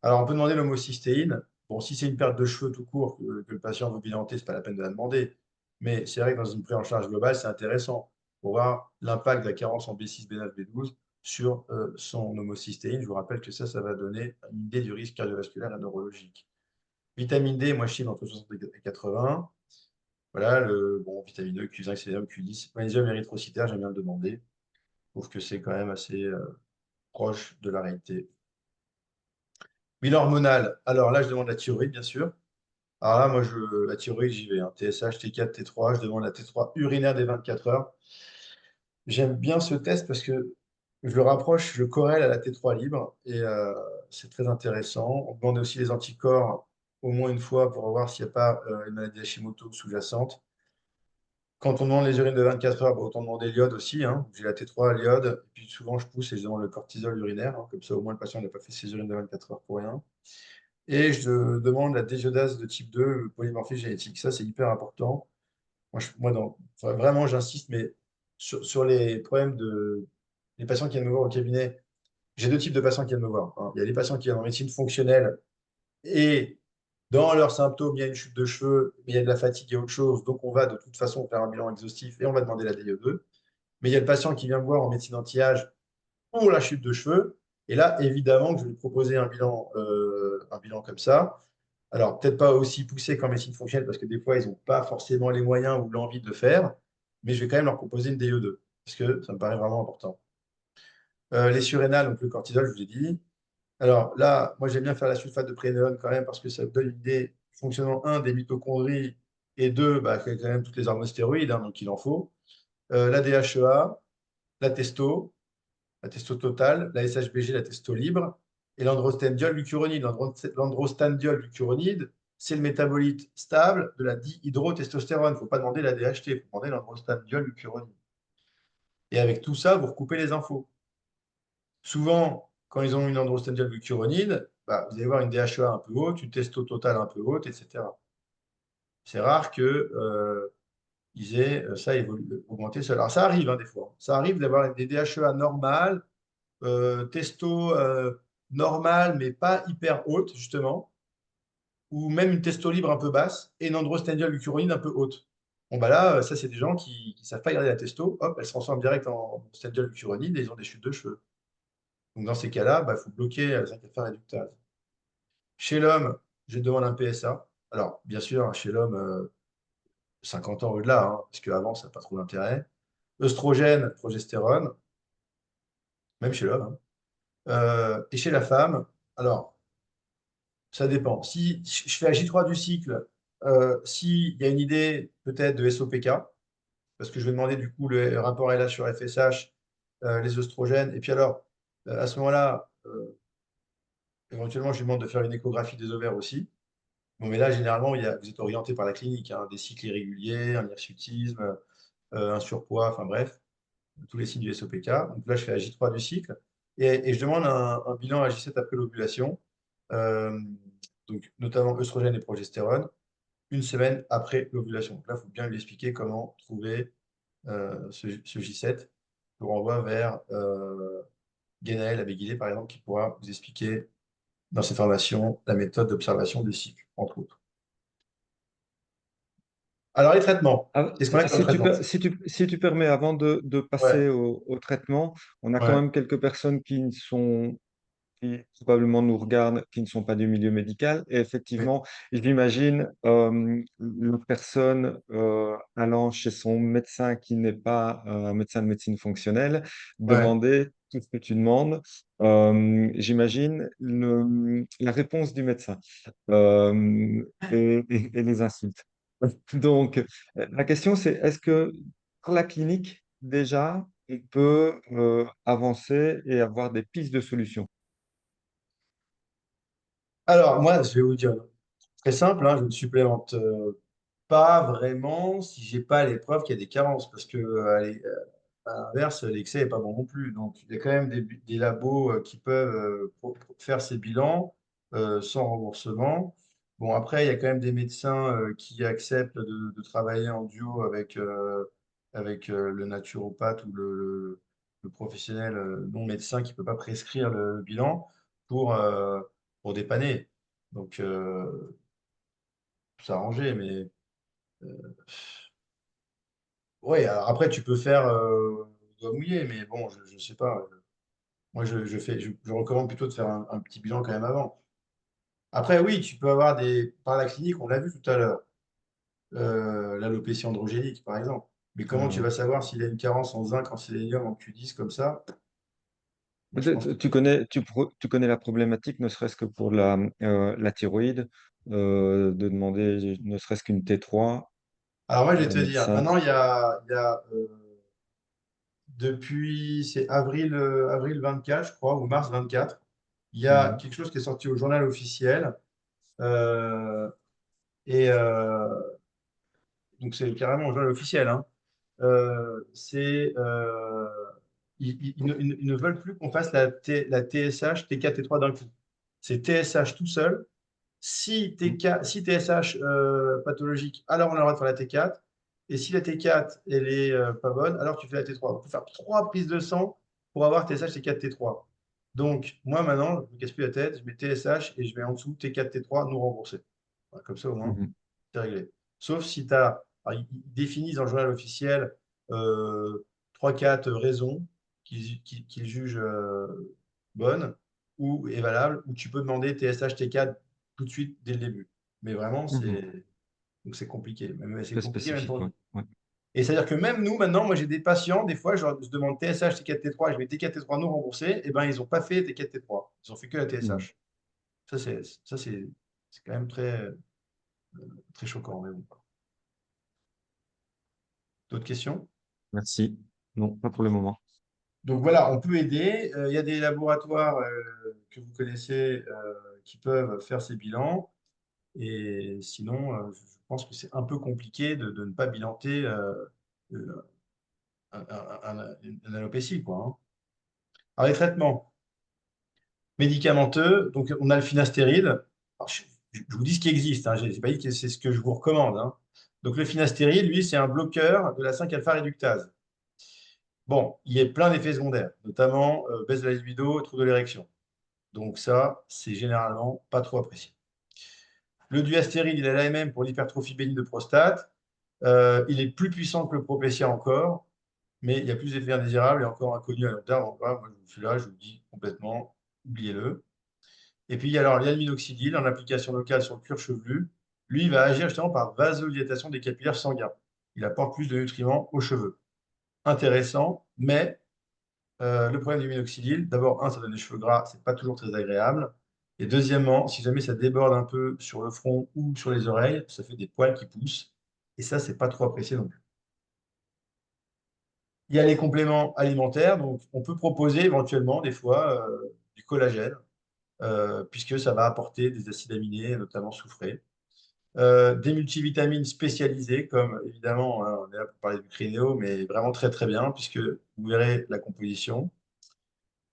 Alors, on peut demander l'homocystéine. Bon, si c'est une perte de cheveux tout court que le patient veut bilanter, ce n'est pas la peine de la demander. Mais c'est vrai que dans une prise en charge globale, c'est intéressant pour voir l'impact de la carence en B6, B9, B12 sur son homocystéine. Je vous rappelle que ça va donner une idée du risque cardiovasculaire et neurologique. Vitamine D, moi, je cible entre 60 et 80. Voilà, vitamine E, Q5, sélénium, Q10. Magnésium érythrocytaire, j'aime bien le demander. Je trouve que c'est quand même assez proche de la réalité. Bilan hormonal. Alors là, je demande la thyroïde, bien sûr. Alors là, moi, la thyroïde, j'y vais, hein. TSH, T4, T3. Je demande la T3 urinaire des 24 heures. J'aime bien ce test parce que je le rapproche, je le corrèle à la T3 libre et c'est très intéressant. On demande aussi les anticorps au moins une fois pour voir s'il n'y a pas une maladie Hashimoto sous-jacente. Quand on demande les urines de 24 heures, bah, autant demander l'iode aussi, hein. J'ai la T3, l'iode, et puis souvent je pousse et je demande le cortisol urinaire, hein. Comme ça au moins le patient n'a pas fait ses urines de 24 heures pour rien. Et je demande la désiodase de type 2, le polymorphisme génétique. Ça, c'est hyper important. Vraiment, j'insiste, mais sur les problèmes les patients qui viennent me voir au cabinet, j'ai deux types de patients qui viennent me voir, hein. Il y a les patients qui viennent en médecine fonctionnelle et dans leurs symptômes, il y a une chute de cheveux, mais il y a de la fatigue et autre chose. Donc, on va de toute façon faire un bilan exhaustif et on va demander la DIE2. Mais il y a le patient qui vient me voir en médecine anti-âge pour la chute de cheveux. Et là, évidemment, que je vais lui proposer un bilan comme ça. Alors, peut-être pas aussi poussé qu'en médecine fonctionnelle, parce que des fois, ils n'ont pas forcément les moyens ou l'envie de le faire. Mais je vais quand même leur proposer une DIE2, parce que ça me paraît vraiment important. Les surrénales, donc le cortisol, je vous ai dit. Alors là, moi j'aime bien faire la sulfate de prénéone quand même parce que ça me donne une idée du fonctionnement, un, des mitochondries et deux, bah, qu'il y a quand même toutes les hormones stéroïdes, hein, donc il en faut. La DHEA, la testo, la testo totale, la SHBG, la testo libre et l'androstendiol glucuronide. L'androstendiol glucuronide, c'est le métabolite stable de la dihydrotestostérone. Il ne faut pas demander la DHT, il faut demander l'androstendiol glucuronide. Et avec tout ça, vous recoupez les infos. Souvent, quand ils ont une androstendiol glucuronide, bah, vous allez voir une DHEA un peu haute, une testo totale un peu haute, etc. C'est rare que ils aient augmenté seul. Alors ça arrive hein, des fois. Ça arrive d'avoir des DHEA normales, testo normale, mais pas hyper haute, justement, ou même une testo libre un peu basse, et une androstendiol glucuronide un peu haute. Bon, bah là, ça, c'est des gens qui ne savent pas garder la testo, hop, elle se transforme direct en androstendiol glucuronide et ils ont des chutes de cheveux. Donc dans ces cas-là, il faut bloquer la 5-alpha réductase. Chez l'homme, je demande un PSA. Alors, bien sûr, chez l'homme, 50 ans au-delà, hein, parce qu'avant, ça n'a pas trop d'intérêt. Œstrogène, progestérone, même chez l'homme, hein. Et chez la femme, alors, ça dépend. Si je fais la J3 du cycle, s'il y a une idée peut-être de SOPK, parce que je vais demander du coup le rapport LH sur FSH, les œstrogènes, et puis alors, à ce moment-là, éventuellement, je lui demande de faire une échographie des ovaires aussi. Bon, mais là, généralement, vous êtes orienté par la clinique, hein, des cycles irréguliers, un hirsutisme, un surpoids, enfin bref, tous les signes du SOPK. Donc là, je fais la J3 du cycle et je demande un bilan à J7 après l'ovulation, euh, donc notamment œstrogène et progestérone, une semaine après l'ovulation. Donc là, il faut bien lui expliquer comment trouver ce J7. Je vous renvoie vers Guénaël Abéguilé, par exemple, qui pourra vous expliquer dans cette formation la méthode d'observation des cycles, entre autres. Alors, les traitements. Ah, Qu'est-ce qu'on a comme traitement? si tu permets, avant de Ouais, passer au traitement, on a quand ouais, même quelques personnes qui probablement nous regardent, qui ne sont pas du milieu médical. Et oui, effectivement, j'imagine une personne allant chez son médecin qui n'est pas un médecin de médecine fonctionnelle, ouais. demander tout ce que tu demandes. J'imagine la réponse du médecin et les insultes. Donc, la question, c'est est-ce que par la clinique, déjà, on peut avancer et avoir des pistes de solutions? Alors, moi, je vais vous dire très simple, hein, je ne supplémente pas vraiment si j'ai pas les preuves qu'il y a des carences, parce que à l'inverse, l'excès n'est pas bon non plus. Donc, il y a quand même des labos qui peuvent faire ces bilans sans remboursement. Bon, après, il y a quand même des médecins qui acceptent de travailler en duo avec le naturopathe ou le professionnel non médecin qui ne peut pas prescrire le bilan pour, euh, pour dépanner. Donc, s'arranger, mais ouais, alors après, tu peux faire doigt mouillé, mais bon, je ne sais pas. Moi, je recommande plutôt de faire un petit bilan quand même avant. Après, oui, tu peux avoir par la clinique, on l'a vu tout à l'heure, l'alopécie androgénique, par exemple. Mais comment tu Euh, vas savoir s'il a une carence en zinc, en sélénium, en Q10 comme ça? Moi, je pense que. tu connais la problématique, ne serait-ce que pour la thyroïde, de demander ne serait-ce qu'une T3 Alors, moi, je vais au te dire, médecin. maintenant, il y a depuis, c'est avril 24, je crois, ou mars 24, il y a Mhm. quelque chose qui est sorti au journal officiel. euh, et donc, c'est carrément au journal officiel, hein. C'est ils ne veulent plus qu'on fasse la TSH, T4, T3 d'un coup. C'est TSH tout seul. Si TSH pathologique, alors on a le droit de faire la T4. Et si la T4 elle est pas bonne, alors tu fais la T3. On peut faire 3 prises de sang pour avoir TSH, T4, T3. Donc moi maintenant, je ne me casse plus la tête, je mets TSH et je mets en dessous T4, T3 nous remboursés. Voilà, comme ça au moins, Mhm. c'est réglé. Sauf si tu as, ils définissent dans le journal officiel euh, 3-4 raisons qu'ils jugent bonnes ou et valables, où tu peux demander TSH, T4 tout de suite dès le début. Mais vraiment, Mhm. c'est compliqué. C'est Très compliqué même spécifique, pour ouais. nous. Ouais. Et c'est-à-dire que même nous, maintenant, moi j'ai des patients, des fois, je demande TSH, T4, T3, je mets T4, T3 non remboursés, et ben ils n'ont pas fait T4, T3. Ils ont fait que la Mhm. TSH. Ça, c'est quand même très choquant. Mais bon. D'autres questions? Merci. Non, pas pour le moment. Donc voilà, on peut aider. Il y a des laboratoires que vous connaissez qui peuvent faire ces bilans. Et sinon, je pense que c'est un peu compliqué de ne pas bilanter une alopécie, quoi, hein. Alors, les traitements médicamenteux, donc on a le finastéride. Alors, je vous dis ce qui existe, hein, je n'ai pas dit que c'est ce que je vous recommande, hein. Donc, le finastéride, lui, c'est un bloqueur de la 5-alpha réductase. Bon, il y a plein d'effets secondaires, notamment baisse de la libido et trouble de l'érection. Donc ça, c'est généralement pas trop apprécié. Le duastéride, il a l'AMM pour l'hypertrophie bénigne de prostate. Il est plus puissant que le Propécia encore, mais il y a plus d'effets indésirables et encore inconnus à long terme. Donc, voilà, moi, celui-là, je vous le dis complètement, oubliez-le. Et puis, alors, il y a le minoxidil en application locale sur le cuir chevelu. Lui, il va agir justement par vasodilatation des capillaires sanguins. Il apporte plus de nutriments aux cheveux. Intéressant, mais le problème du minoxidil, d'abord, un, ça donne des cheveux gras, c'est pas toujours très agréable. Et deuxièmement, si jamais ça déborde un peu sur le front ou sur les oreilles, ça fait des poils qui poussent. Et ça, c'est pas trop apprécié non plus. Il y a les compléments alimentaires, donc on peut proposer éventuellement des fois du collagène, puisque ça va apporter des acides aminés, notamment soufrés. Des multivitamines spécialisées, comme évidemment, hein, on est là pour parler du Crineo, mais vraiment très très bien, puisque vous verrez la composition.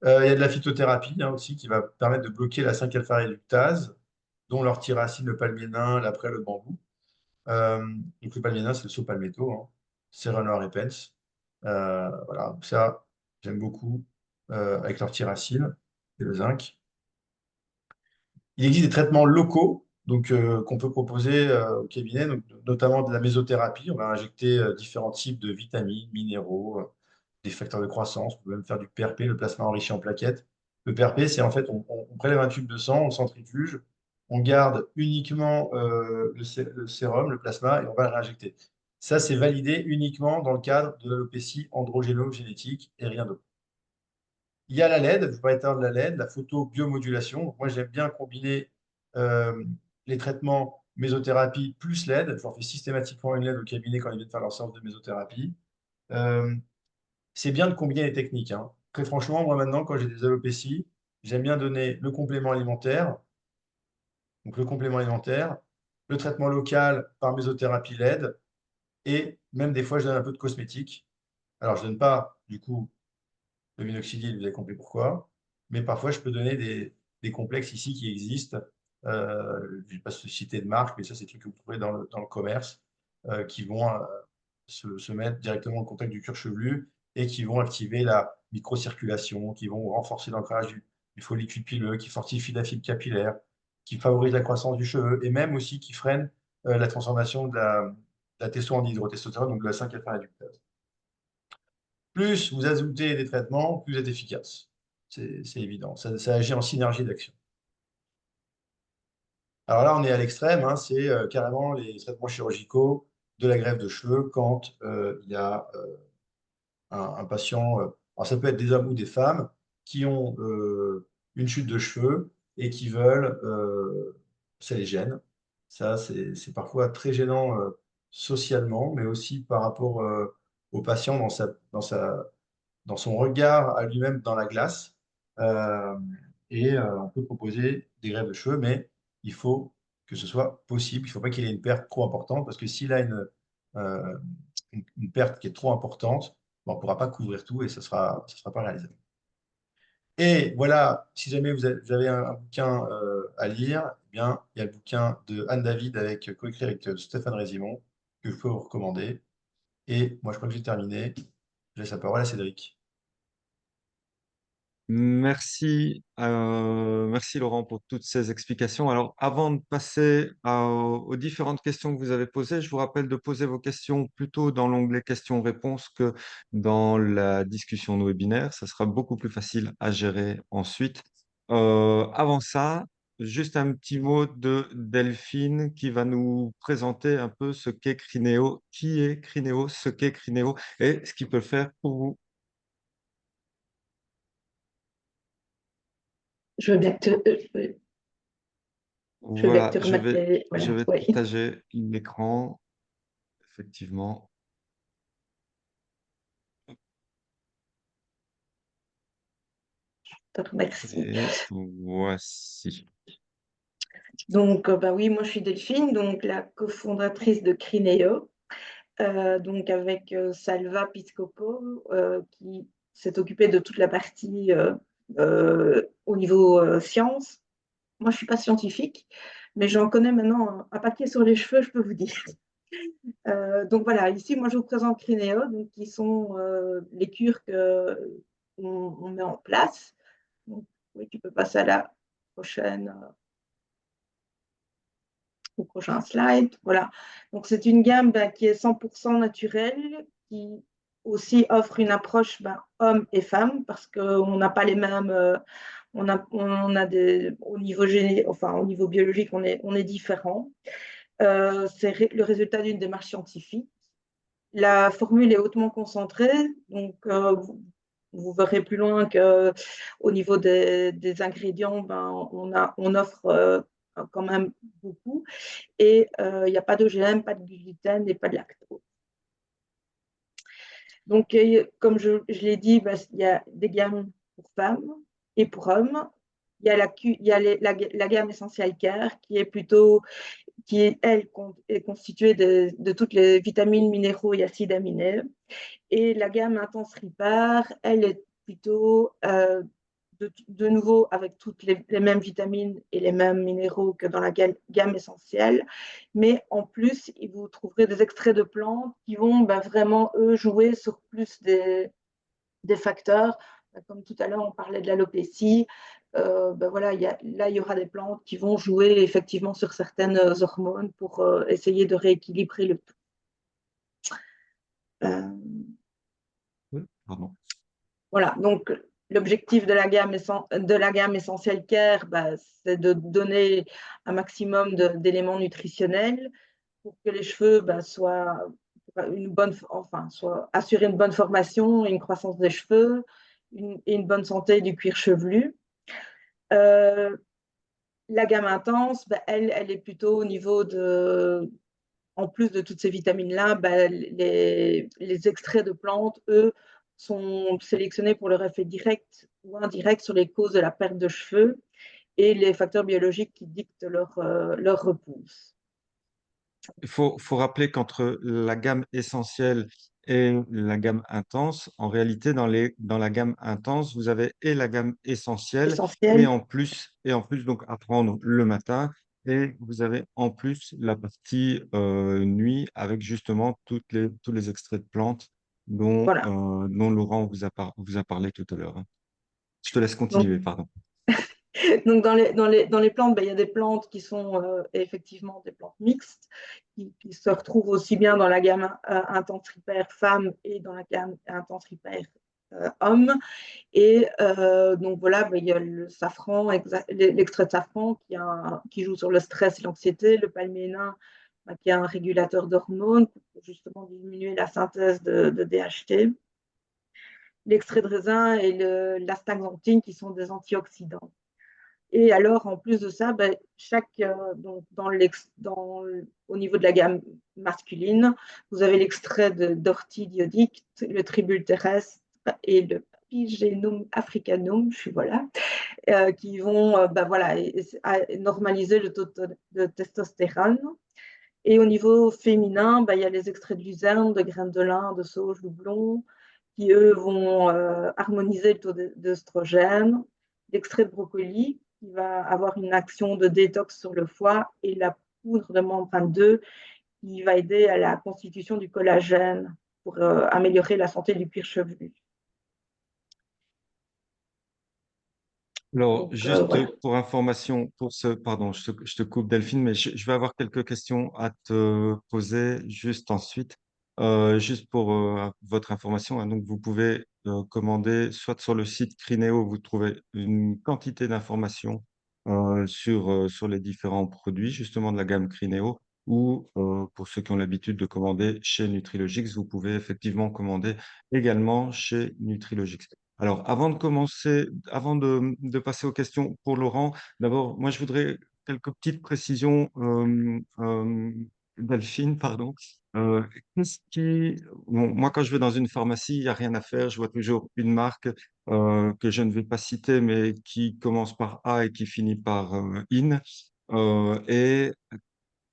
Il y a de la phytothérapie, hein, aussi qui va permettre de bloquer la 5-alpha réductase, dont l'orthyracine, le palmiénin, l'après le bambou. Euh, donc le palmiénin, c'est le saut-palmetto, hein, Serena repens. Voilà, donc ça, j'aime beaucoup avec l'orthyracine et le zinc. Il existe des traitements locaux donc, qu'on peut proposer au cabinet, donc, notamment de la mésothérapie. On va injecter différents types de vitamines, minéraux, des facteurs de croissance. On peut même faire du PRP, le plasma enrichi en plaquettes. Le PRP, c'est en fait, on prélève un tube de sang, on le centrifuge, on garde uniquement le sérum, le plasma, et on va le réinjecter. Ça, c'est validé uniquement dans le cadre de l'alopécie androgéno-génétique et rien d'autre. Il y a la LED, je ne vais pas éteindre la LED, la photobiomodulation. Donc, moi, j'aime bien combiner euh, les traitements mésothérapie plus LED. Je leur fais systématiquement une LED au cabinet quand ils viennent faire leur séance de mésothérapie. Euh, c'est bien de combiner les techniques, hein. Très franchement, moi maintenant, quand j'ai des alopécies, j'aime bien donner le complément alimentaire, donc le complément alimentaire, le traitement local par mésothérapie LED, et même des fois, je donne un peu de cosmétique. Alors, je ne donne pas, du coup, le minoxidil, vous avez compris pourquoi. Mais parfois, je peux donner des complexes ici qui existent. Je ne vais pas citer de marque, mais ça, c'est des trucs que vous trouvez dans le commerce, qui vont se mettre directement en contact du cuir chevelu et qui vont activer la microcirculation, qui vont renforcer l'ancrage du follicule pileux, qui fortifient la fibre capillaire, qui favorisent la croissance du cheveu et même aussi qui freinent la transformation de la testo en hydrotestostérone, donc de la 5-alpha réductase. Plus vous ajoutez des traitements, plus vous êtes efficace. C'est évident. Ça agit en synergie d'action. Alors là, on est à l'extrême, hein, c'est carrément les traitements chirurgicaux de la greffe de cheveux quand il y a un patient, alors ça peut être des hommes ou des femmes, qui ont une chute de cheveux et qui veulent, ça les gêne. Ça, c'est parfois très gênant socialement, mais aussi par rapport au patient dans son regard à lui-même dans la glace. Euh, on peut proposer des greffes de cheveux, mais il faut que ce soit possible. Il ne faut pas qu'il ait une perte trop importante, parce que s'il a euh, une perte qui est trop importante, ben, on ne pourra pas couvrir tout et ça sera pas réalisable. Et voilà, si jamais vous avez un bouquin à lire, eh bien, il y a le bouquin de Anne David coécrit avec Stéphane Résimon, que je peux vous recommander. Et moi, je crois que j'ai terminé. Je laisse la parole à Cédric. Merci Laurent pour toutes ces explications. Alors, avant de passer aux différentes questions que vous avez posées, je vous rappelle de poser vos questions plutôt dans l'onglet questions-réponses que dans la discussion de webinaire. Ça sera beaucoup plus facile à gérer ensuite. Avant ça, juste un petit mot de Delphine qui va nous présenter un peu ce qu'est Crineo, qui est Crineo, ce qu'est Crineo et ce qu'il peut faire pour vous. Je veux bien que je veux bien que Voilà, tu remettes les... je Voilà, vais oui, partager l'écran, effectivement. je te remercie. Et voici. Donc, bah oui, moi je suis Delphine, donc la cofondatrice de Crineo. donc avec Salva Piscopo, qui s'est occupé de toute la partie au niveau science. Moi, je ne suis pas scientifique, mais j'en connais maintenant un paquet sur les cheveux, je peux vous dire. Donc voilà, ici, moi, je vous présente Crineo, donc, qui sont les cures qu'on met en place. Donc, oui, tu peux passer à la prochaine, au prochain slide. Voilà. Donc, c'est une gamme qui est 100% naturelle, qui aussi offre une approche homme et femme, parce qu'on n'a pas les mêmes. On a au niveau enfin, au niveau biologique, on est différents. C'est le résultat d'une démarche scientifique. La formule est hautement concentrée, donc vous verrez plus loin qu'au niveau des ingrédients, on offre quand même beaucoup. Et il n'y a pas d'OGM, pas de gluten et pas de lactose. Donc, comme je l'ai dit, il y a des gammes pour femmes et pour hommes. Il y a la gamme Essential Care qui est, elle, est constituée de toutes les vitamines, minéraux et acides aminés. Et la gamme Intense Repair, elle est plutôt de nouveau avec toutes les mêmes vitamines et les mêmes minéraux que dans la gamme essentielle. Mais en plus, vous trouverez des extraits de plantes qui vont vraiment, eux, jouer sur plus des facteurs. Comme tout à l'heure, on parlait de l'alopécie. Voilà, là, il y aura des plantes qui vont jouer effectivement sur certaines hormones pour essayer de rééquilibrer le tout. Oui, pardon. Voilà, donc l'objectif de la gamme Essentiel Care, c'est de donner un maximum d'éléments nutritionnels pour que les cheveux soient assurer une bonne formation et une croissance des cheveux et une bonne santé du cuir chevelu. La gamme intense, elle est plutôt au niveau en plus de toutes ces vitamines-là, les extraits de plantes, eux, sont sélectionnés pour leur effet direct ou indirect sur les causes de la perte de cheveux et les facteurs biologiques qui dictent leur repousse. Il faut rappeler qu'entre la gamme essentielle et la gamme intense, en réalité, dans la gamme intense, vous avez et la gamme essentielle Essentiel. et en plus donc à prendre le matin. Et vous avez en plus la partie nuit avec justement tous les extraits de plantes Voilà. dont Laurent vous a parlé tout à l'heure, hein. Je te laisse Donc, continuer, pardon. donc dans les plantes, il y a des plantes qui sont effectivement des plantes mixtes, qui se retrouvent aussi bien dans la gamme Intense Repair femme et dans la gamme Intense Repair homme. Et donc voilà, il y a le safran, l'extrait de safran qui joue sur le stress et l'anxiété, le palménin qui est un régulateur d'hormones pour justement diminuer la synthèse de DHT, l'extrait de raisin et l'astaxanthine qui sont des antioxydants. Et alors, en plus de ça, donc au niveau de la gamme masculine, vous avez l'extrait d'ortie iodique, le tribule terrestre et le Pygénum africanum, voilà, qui vont voilà, normaliser le taux de testostérone. Et au niveau féminin, il y a les extraits de luzerne, de graines de lin, de sauge, de houblon, qui eux vont harmoniser le taux d'œstrogène. L'extrait de brocoli, qui va avoir une action de détox sur le foie, et la poudre de membrane 2, qui va aider à la constitution du collagène pour améliorer la santé du cuir chevelu. Alors, Donc, juste voilà. pour information, pardon, je te coupe Delphine, mais je vais avoir quelques questions à te poser juste ensuite. Juste pour votre information, hein, donc vous pouvez commander soit sur le site Crineo, vous trouvez une quantité d'informations sur les différents produits, justement de la gamme Crineo, ou pour ceux qui ont l'habitude de commander chez Nutrilogix, vous pouvez effectivement commander également chez Nutrilogix. Alors, avant de passer aux questions pour Laurent, d'abord, moi, je voudrais quelques petites précisions, Delphine, pardon. Euh, qu'est-ce qui... Bon, moi, quand je vais dans une pharmacie, il n'y a rien à faire. Je vois toujours une marque que je ne vais pas citer, mais qui commence par A et qui finit par IN. Et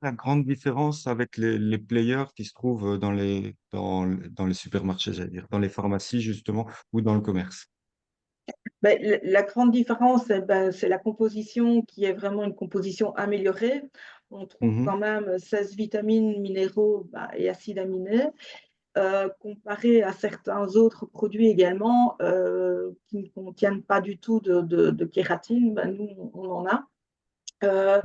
la grande différence avec les players qui se trouvent dans les supermarchés, j'allais dire, dans les pharmacies justement, ou dans le commerce? Ben, la grande différence, ben, c'est la composition qui est vraiment une composition améliorée. On trouve Mhm, quand même 16 vitamines, minéraux ben, et acides aminés, comparé à certains autres produits également qui ne contiennent pas du tout de kératine. Ben, nous, on en a. Euh,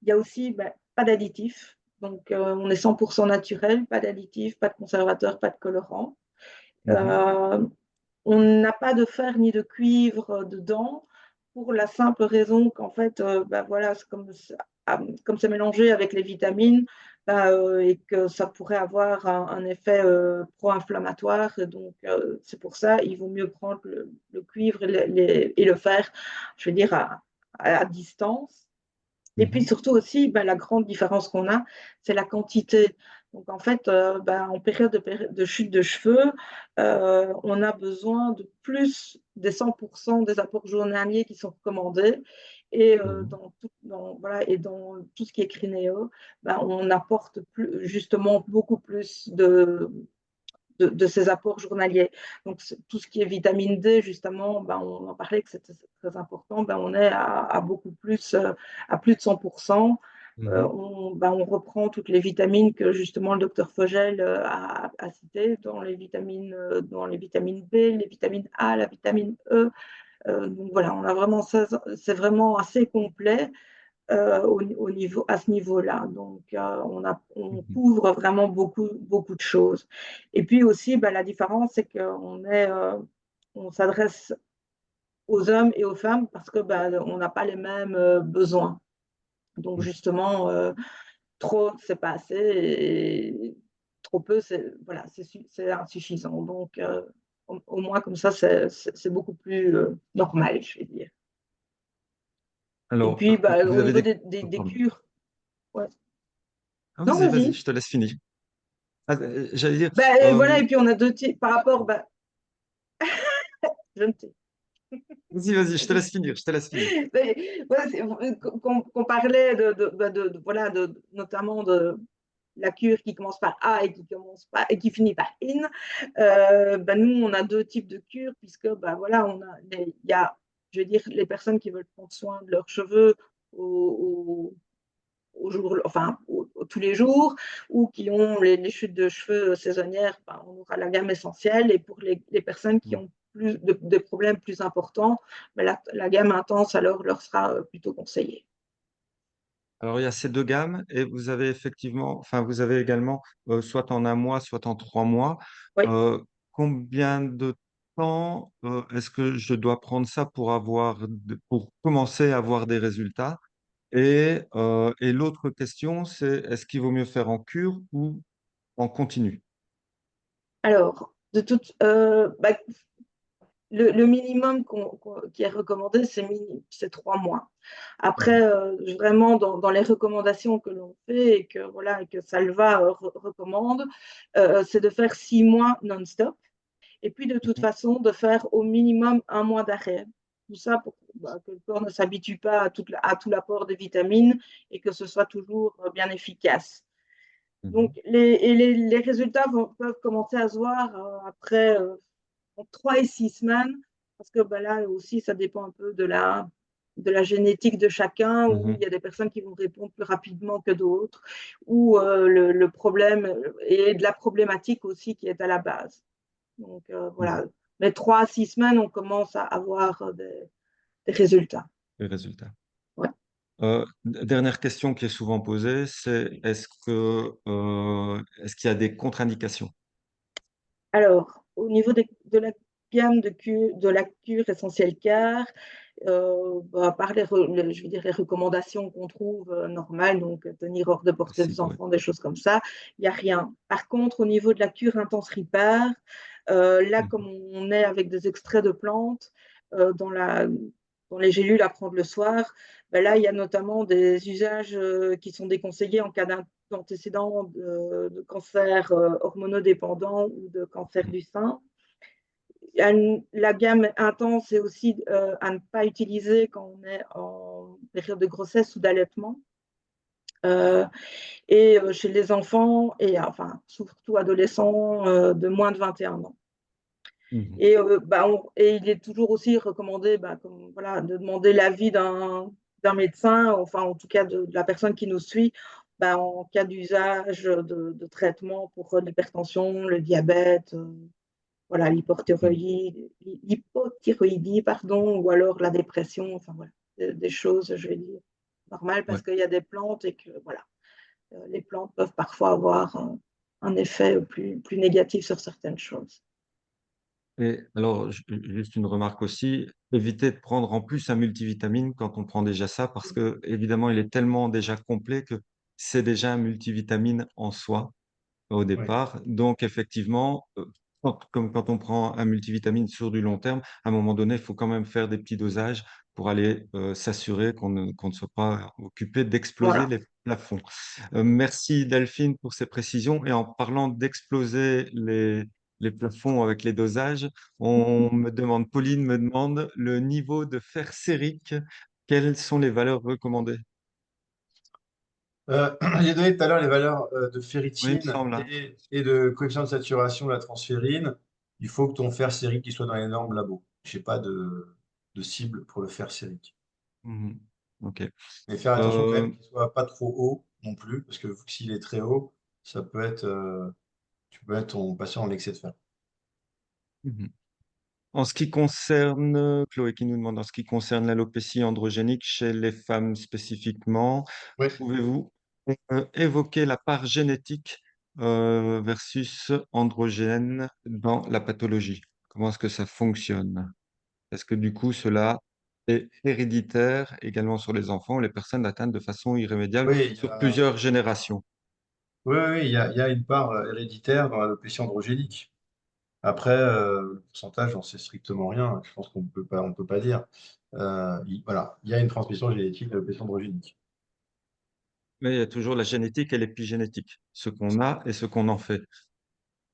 il y a aussi ben, pas d'additifs. Donc, on est 100% naturel, pas d'additifs, pas de conservateurs, pas de colorants. mhm, Euh, on n'a pas de fer ni de cuivre dedans pour la simple raison qu'en fait, ben voilà, comme c'est mélangé avec les vitamines ben, et que ça pourrait avoir un effet pro-inflammatoire. Donc, c'est pour ça il vaut mieux prendre le cuivre et le fer, je veux dire, à distance. Et puis mhm, surtout aussi, ben, la grande différence qu'on a, c'est la quantité. Donc en fait, ben, en période de chute de cheveux, on a besoin de plus des 100% des apports journaliers qui sont recommandés. Et, mhm, voilà, et dans tout ce qui est crinéo, ben, on apporte justement beaucoup plus de ces apports journaliers. Donc, tout ce qui est vitamine D, justement, ben, on en parlait que c'était très important, ben, on est à beaucoup plus, à plus de 100%. mhm. Ben, on reprend toutes les vitamines que justement le docteur Fogel a citées dans les vitamines B, les vitamines A, la vitamine E. Donc voilà, on a vraiment ça, c'est vraiment assez complet à ce niveau-là. Donc, on Mhm. couvre vraiment beaucoup, beaucoup de choses. Et puis aussi, bah, la différence, c'est on s'adresse aux hommes et aux femmes parce que bah, on n'a pas les mêmes besoins. Donc, justement, trop, c'est pas assez et trop peu, c'est voilà, c'est insuffisant. Donc, au moins, comme ça, c'est beaucoup plus normal, je vais dire. Et Alors, puis, bah, vous au avez niveau oh, des pardon. cures, ouais. Ah, Non, vas-y, vas-y, vas-y. je te laisse finir. Ah, j'allais dire, Ben, voilà, et puis on a deux types par rapport, ben, je ne sais. vas-y, vas-y, je te laisse finir, je te laisse finir. Ben, voilà, qu'on parlait voilà, notamment de la cure qui commence par A et qui finit par in. Ben, nous, on a deux types de cures puisque ben, voilà, il y a, je veux dire, les personnes qui veulent prendre soin de leurs cheveux au, tous les jours, ou qui ont les chutes de cheveux saisonnières, ben, on aura la gamme essentielle. Et pour les personnes qui ont des problèmes plus importants, ben, la gamme intense alors leur sera plutôt conseillée. Alors, il y a ces deux gammes et vous avez effectivement, enfin, vous avez également, soit en un mois, soit en 3 mois. Oui. Euh, Combien de temps est-ce que je dois prendre ça pour pour commencer à avoir des résultats? Et l'autre question, c'est est-ce qu'il vaut mieux faire en cure ou en continu? Alors, bah, le minimum qui est recommandé, c'est 3 mois. Après, Mhm, vraiment, dans les recommandations que l'on fait et que, voilà, et que Salva recommande, c'est de faire 6 mois non-stop. Et puis, de toute mhm, façon, de faire au minimum un mois d'arrêt. Tout ça pour bah, que le corps ne s'habitue pas à tout l'apport de vitamines et que ce soit toujours bien efficace. Donc, mhm, les résultats peuvent commencer à se voir après 3 et 6 semaines, parce que ben, là aussi, ça dépend un peu de la génétique de chacun, où il mhm, y a des personnes qui vont répondre plus rapidement que d'autres, ou le problème et de la problématique aussi qui est à la base. Donc mhm. voilà, mais 3 à 6 semaines, on commence à avoir des résultats. Les résultats. Ouais. Dernière question qui est souvent posée, c'est est-ce qu'il y a des contre-indications? Alors, au niveau de la gamme de la cure essentielle car, bah, à part je veux dire, les recommandations qu'on trouve normales, donc tenir hors de portée des Classique, ouais. enfants, des choses comme ça, il n'y a rien. Par contre, au niveau de la cure intense repair, là, comme Mhm, on est avec des extraits de plantes dans les gélules à prendre le soir, ben là, il y a notamment des usages qui sont déconseillés en cas d'antécédent de cancer hormonodépendant ou de cancer mhm, du sein. La gamme intense est aussi à ne pas utiliser quand on est en période de grossesse ou d'allaitement. Euh, et chez les enfants, et enfin surtout adolescents de moins de 21 ans. Mhm. Et il est toujours aussi recommandé comme, voilà, de demander l'avis d'un médecin, enfin en tout cas de la personne qui nous suit, en cas d'usage de traitement pour l'hypertension, le diabète, voilà, Mhm. l'hypothyroïdie, pardon, ou alors la dépression, enfin voilà, des choses, je vais dire, normales Ouais. parce qu'il y a des plantes et que voilà, les plantes peuvent parfois avoir un effet plus négatif sur certaines choses. Et alors, juste une remarque aussi, éviter de prendre en plus un multivitamine quand on prend déjà ça, parce que évidemment, il est tellement déjà complet que c'est déjà un multivitamine en soi au Oui. départ. Donc, effectivement, comme quand on prend un multivitamine sur du long terme, à un moment donné, il faut quand même faire des petits dosages pour aller s'assurer qu'on ne soit pas occupé d'exploser Voilà. les plafonds. Merci Delphine pour ces précisions. Et en parlant d'exploser les plafonds avec les dosages, Pauline me demande le niveau de fer sérique. Quelles sont les valeurs recommandées? J'ai donné tout à l'heure les valeurs de Oui, il me ferritine semble, hein. et de coefficient de saturation de la transférine. Il faut que ton fer sérique il soit dans les normes labo. Je n'ai pas de cible pour le fer sérique. Mhm. OK. Mais faire attention quand même Euh, qu'il ne soit pas trop haut non plus, parce que s'il est très haut, ça peut être, tu peux être ton patient en excès de fer. mhm. En ce qui concerne, Chloé qui nous demande, en ce qui concerne l'alopécie androgénique chez les femmes spécifiquement, Oui, pouvez-vous évoquer la part génétique versus androgène dans la pathologie? Comment est-ce que ça fonctionne? Est-ce que du coup cela est héréditaire également sur les enfants ou les personnes atteintes de façon irrémédiable oui, sur plusieurs générations? il y a une part héréditaire dans l'alopécie androgénique. Après, le pourcentage, j'en sais strictement rien. Je pense on peut pas dire. Voilà, il y a une transmission génétique de l'alopécie androgénique. Mais il y a toujours la génétique et l'épigénétique, ce qu'on a et ce qu'on en fait.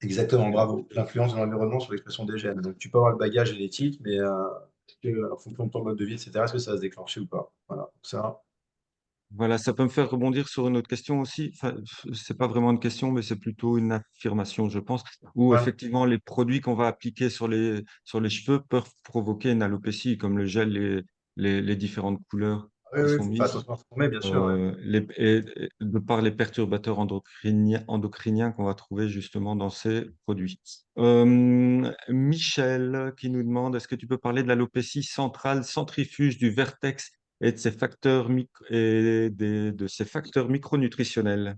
Exactement, bravo. L'influence de l'environnement sur l'expression des gènes. Donc, tu peux avoir le bagage génétique, mais en fonction de ton mode de vie, etc., est-ce que ça va se déclencher ou pas? Voilà. Donc ça, Voilà, ça peut me faire rebondir sur une autre question aussi. Enfin, c'est pas vraiment une question, mais c'est plutôt une affirmation, je pense, où ouais. effectivement les produits qu'on va appliquer sur les cheveux peuvent provoquer une alopécie, comme le gel, les différentes couleurs Oui, qui oui, il sont faut faire mises, attention à se former, bien sûr. Ouais. et de par les perturbateurs endocriniens qu'on va trouver justement dans ces produits. Michel qui nous demande, est-ce que tu peux parler de l'alopécie centrale centrifuge du vertex et de ces de ces facteurs micronutritionnels?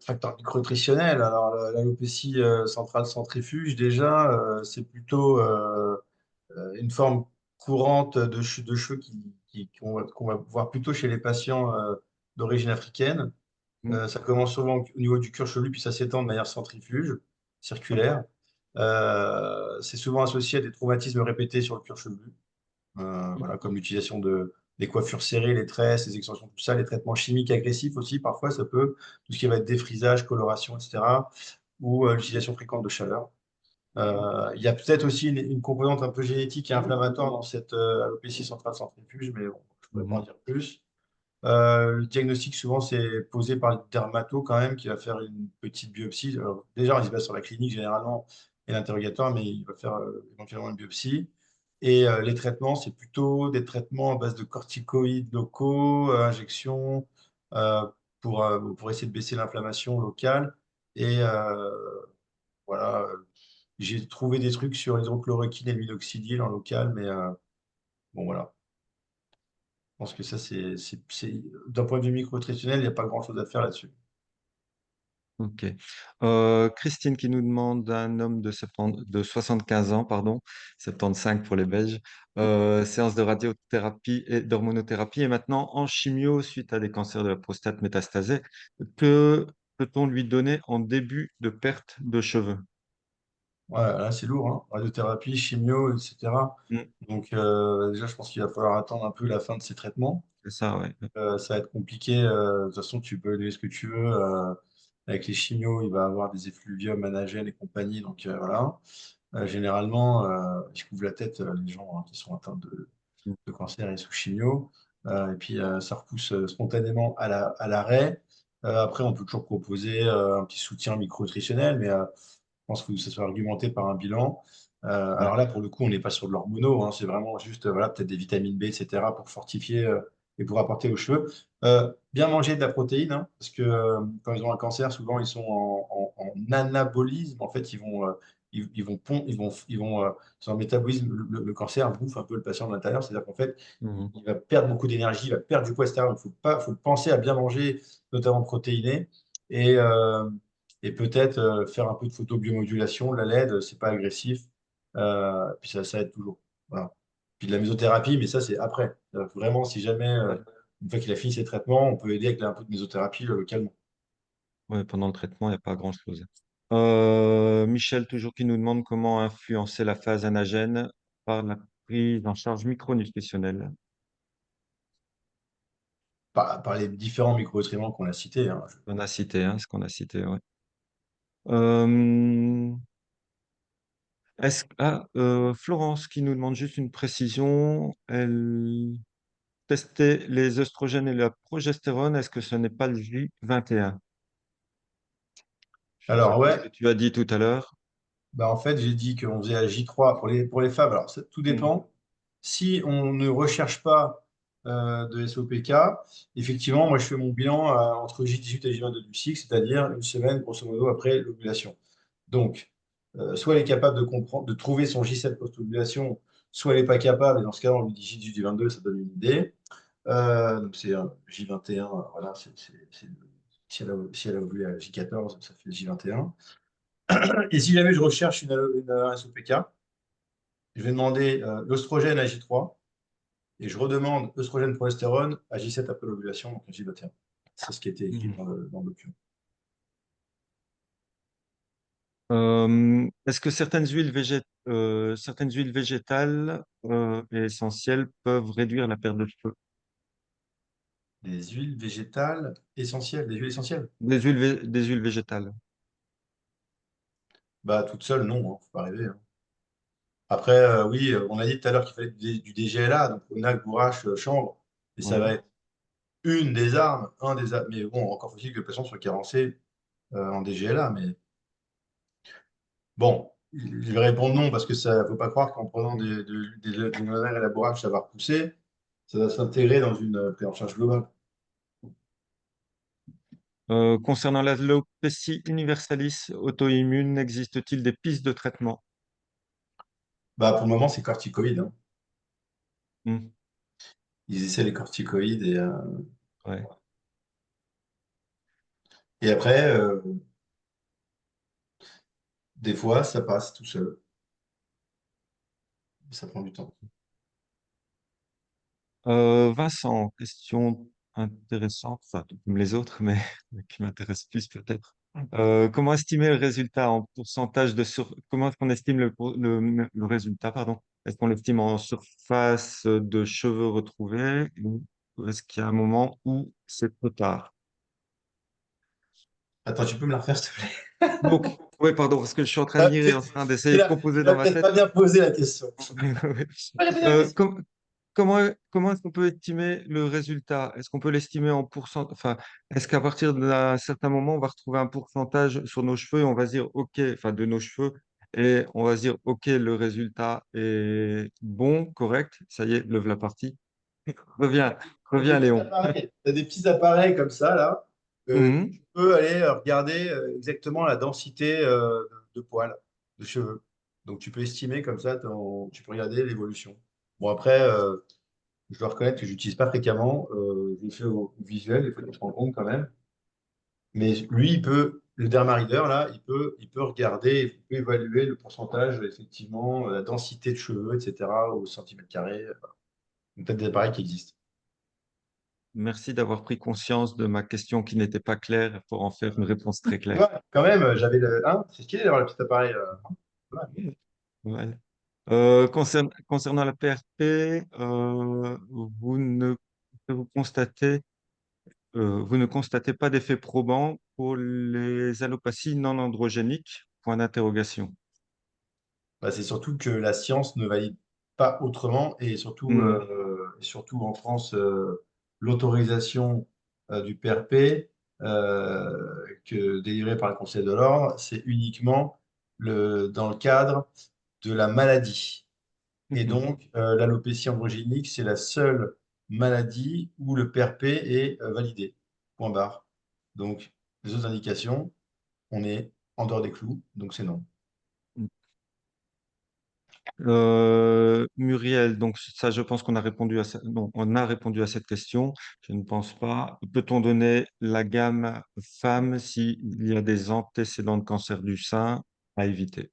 Facteur micronutritionnel, alors l'alopécie centrale centrifuge, déjà, c'est plutôt une forme courante de cheveux qu'on va voir plutôt chez les patients d'origine africaine. Mm. Ça commence souvent au niveau du cuir chevelu, puis ça s'étend de manière centrifuge, circulaire. C'est souvent associé à des traumatismes répétés sur le cuir chevelu, voilà, comme l'utilisation des coiffures serrées, les tresses, les extensions, tout ça, les traitements chimiques agressifs aussi, parfois ça peut, tout ce qui va être défrisage, coloration, etc., ou l'utilisation fréquente de chaleur. Il y a peut-être aussi une composante un peu génétique et inflammatoire dans cette alopécie centrale centrifuge, mais bon, je ne pourrais pas en Mhm. dire plus. Le diagnostic, souvent, c'est posé par le dermato quand même, qui va faire une petite biopsie. Alors, déjà, il se base sur la clinique généralement et l'interrogatoire, mais il va faire éventuellement une biopsie. Et les traitements, c'est plutôt des traitements à base de corticoïdes locaux, injections, euh, pour essayer de baisser l'inflammation locale. Et voilà, j'ai trouvé des trucs sur l'hydrochloroquine et le minoxidil en local, mais bon, voilà. Je pense que ça, d'un point de vue micronutritionnel, il n'y a pas grand-chose à faire là-dessus. Ok. Christine qui nous demande un homme de 75 ans, pardon, 75 pour les Belges, séance de radiothérapie et d'hormonothérapie et maintenant en chimio suite à des cancers de la prostate métastasés. Que peut-on lui donner en début de perte de cheveux? Ouais, là, c'est lourd, hein. Radiothérapie, chimio, etc. Mm, Donc, déjà, je pense qu'il va falloir attendre un peu la fin de ces traitements. c'est ça, ouais. Ça va être compliqué. De toute façon, tu peux donner ce que tu veux. Avec les chimios, il va avoir des effluviums, anagènes et compagnie. Donc, voilà. Généralement, ils se couvrent la tête, les gens hein, qui sont atteints de cancer et sous chimio. Et puis ça repousse spontanément à l'arrêt. Après, on peut toujours proposer un petit soutien micronutritionnel, mais je pense que ça soit argumenté par un bilan. Ouais. Alors là, pour le coup, on n'est pas sur de l'hormono, hein, c'est vraiment juste voilà, peut-être des vitamines B, etc., pour fortifier et pour apporter aux cheveux. Bien manger de la protéine, hein, parce que quand ils ont un cancer, souvent ils sont en anabolisme. En fait, ils ont un métabolisme. Le cancer bouffe un peu le patient de l'intérieur, c'est-à-dire qu'en fait, Mhm. il va perdre beaucoup d'énergie, il va perdre du poids, etc. Donc, faut penser à bien manger, notamment protéiné. Et, euh, et peut-être faire un peu de photobiomodulation, la LED, c'est pas agressif. Puis ça aide toujours. Voilà. Puis de la mésothérapie, mais ça, c'est après. Vraiment, si jamais, Ouais. une fois qu'il a fini ses traitements, on peut aider avec un peu de mésothérapie localement. Ouais, pendant le traitement, il n'y a pas grand-chose. Michel, toujours qui nous demande comment influencer la phase anagène par la prise en charge micronutritionnelle. Par les différents micronutriments qu'on a cités, hein. On a cité, hein, ce qu'on a cité, ouais. Euh, Florence qui nous demande juste une précision. Elle testait les oestrogènes et la progestérone. Est-ce que ce n'est pas le J21? Je sais Alors, pas ce ouais, que tu as dit tout à l'heure. bah, en fait, j'ai dit qu'on faisait la J3 pour les femmes. Alors, tout Mhm. dépend. Si on ne recherche pas de SOPK, effectivement, moi, je fais mon bilan entre J18 et J22 du cycle, c'est-à-dire une semaine, grosso modo, après l'ovulation. Donc, soit elle est capable de comprendre, de trouver son J7 post-ovulation, soit elle n'est pas capable, et dans ce cas, on lui dit J18, J22, ça donne une idée. Donc, c'est J21, voilà, si elle a ovulé à J14, ça fait J21. Et si jamais je recherche une SOPK, je vais demander l'oestrogène à J3 et je redemande œstrogène progestérone à J7 après l'ovulation, donc à J21. C'est ce qui était écrit Mhm. dans le document. Est-ce que certaines huiles végétales et essentielles peuvent réduire la perte de cheveux? Les huiles végétales essentielles, les huiles essentielles. Des huiles végétales. Bah, toutes seules, non, hein, faut pas rêver, hein. Après, oui, on a dit tout à l'heure qu'il fallait du DGLA, donc ONAC, bourrache, chanvre, et ça va Oui. être une des armes, un des armes. Mais bon, encore faut-il que le patient soit carencé en DGLA, mais bon, je vais répondre non parce que ça, faut pas croire qu'en prenant des luminaires et la bourrache, ça va repousser. Ça va s'intégrer dans une prise en charge globale. Concernant l'alopécie universalis auto-immune, existe-t-il des pistes de traitement? Bah, pour le moment, c'est corticoïdes, hein. Hmm. Ils essaient les corticoïdes Ouais. et après, des fois, ça passe tout seul. Ça prend du temps. Vincent, question intéressante, enfin, tout comme les autres, mais qui m'intéresse plus peut-être. Comment estimer le résultat en pourcentage comment est-ce qu'on estime le résultat, pardon? Est-ce qu'on l'estime en surface de cheveux retrouvés ou est-ce qu'il y a un moment où c'est trop tard? Attends, tu peux me la refaire, s'il te plaît? Donc, oui, pardon, parce que je suis en train de Ah, lire et en train d'essayer de tu composer dans l'as ma peut-être tête. pas bien posé la question. Oui. Pas la Euh, question. com- comment est-ce qu'on peut estimer le résultat? Est-ce qu'on peut l'estimer en pourcent, enfin, est-ce qu'à partir d'un certain moment, on va retrouver un pourcentage sur nos cheveux et on va se dire, OK, enfin, de nos cheveux, et on va se dire, OK, le résultat est bon, correct, ça y est, lève la partie. Reviens, reviens, Léon. T'as des petits appareils comme ça, là, où Mhm. tu peux aller regarder exactement la densité de poils, de cheveux. Donc, tu peux estimer comme ça, tu peux regarder l'évolution. Bon, après, je dois reconnaître que je n'utilise pas fréquemment. Je le fais au visuel, il faut que tu te rends compte quand même. Mais lui, le Derma-Reader, là, il peut regarder, il peut évaluer le pourcentage, effectivement, la densité de cheveux, etc., au centimètre carré. Donc, peut-être des appareils qui existent. Merci d'avoir pris conscience de ma question qui n'était pas claire pour en faire une réponse très Tu claire. vois, quand même, j'avais le. Hein, c'est stylé d'avoir le petit appareil. Voilà. Voilà. Concernant la PRP, vous constatez, vous ne constatez pas d'effet probant pour les allopathies non androgéniques? Point d'interrogation. Bah, c'est surtout que la science ne valide pas autrement. Et surtout en France, l'autorisation du PRP délivrée par le Conseil de l'Ordre, c'est uniquement dans le cadre de la maladie. Et Mhm. donc, l'alopécie androgénique, c'est la seule maladie où le PRP est validé. Point barre. Donc, les autres indications, on est en dehors des clous, donc c'est non. Muriel, donc ça, je pense qu'on a répondu à non, on a répondu à cette question. Je ne pense pas. Peut-on donner la gamme femme s'il y a des antécédents de cancer du sein à éviter?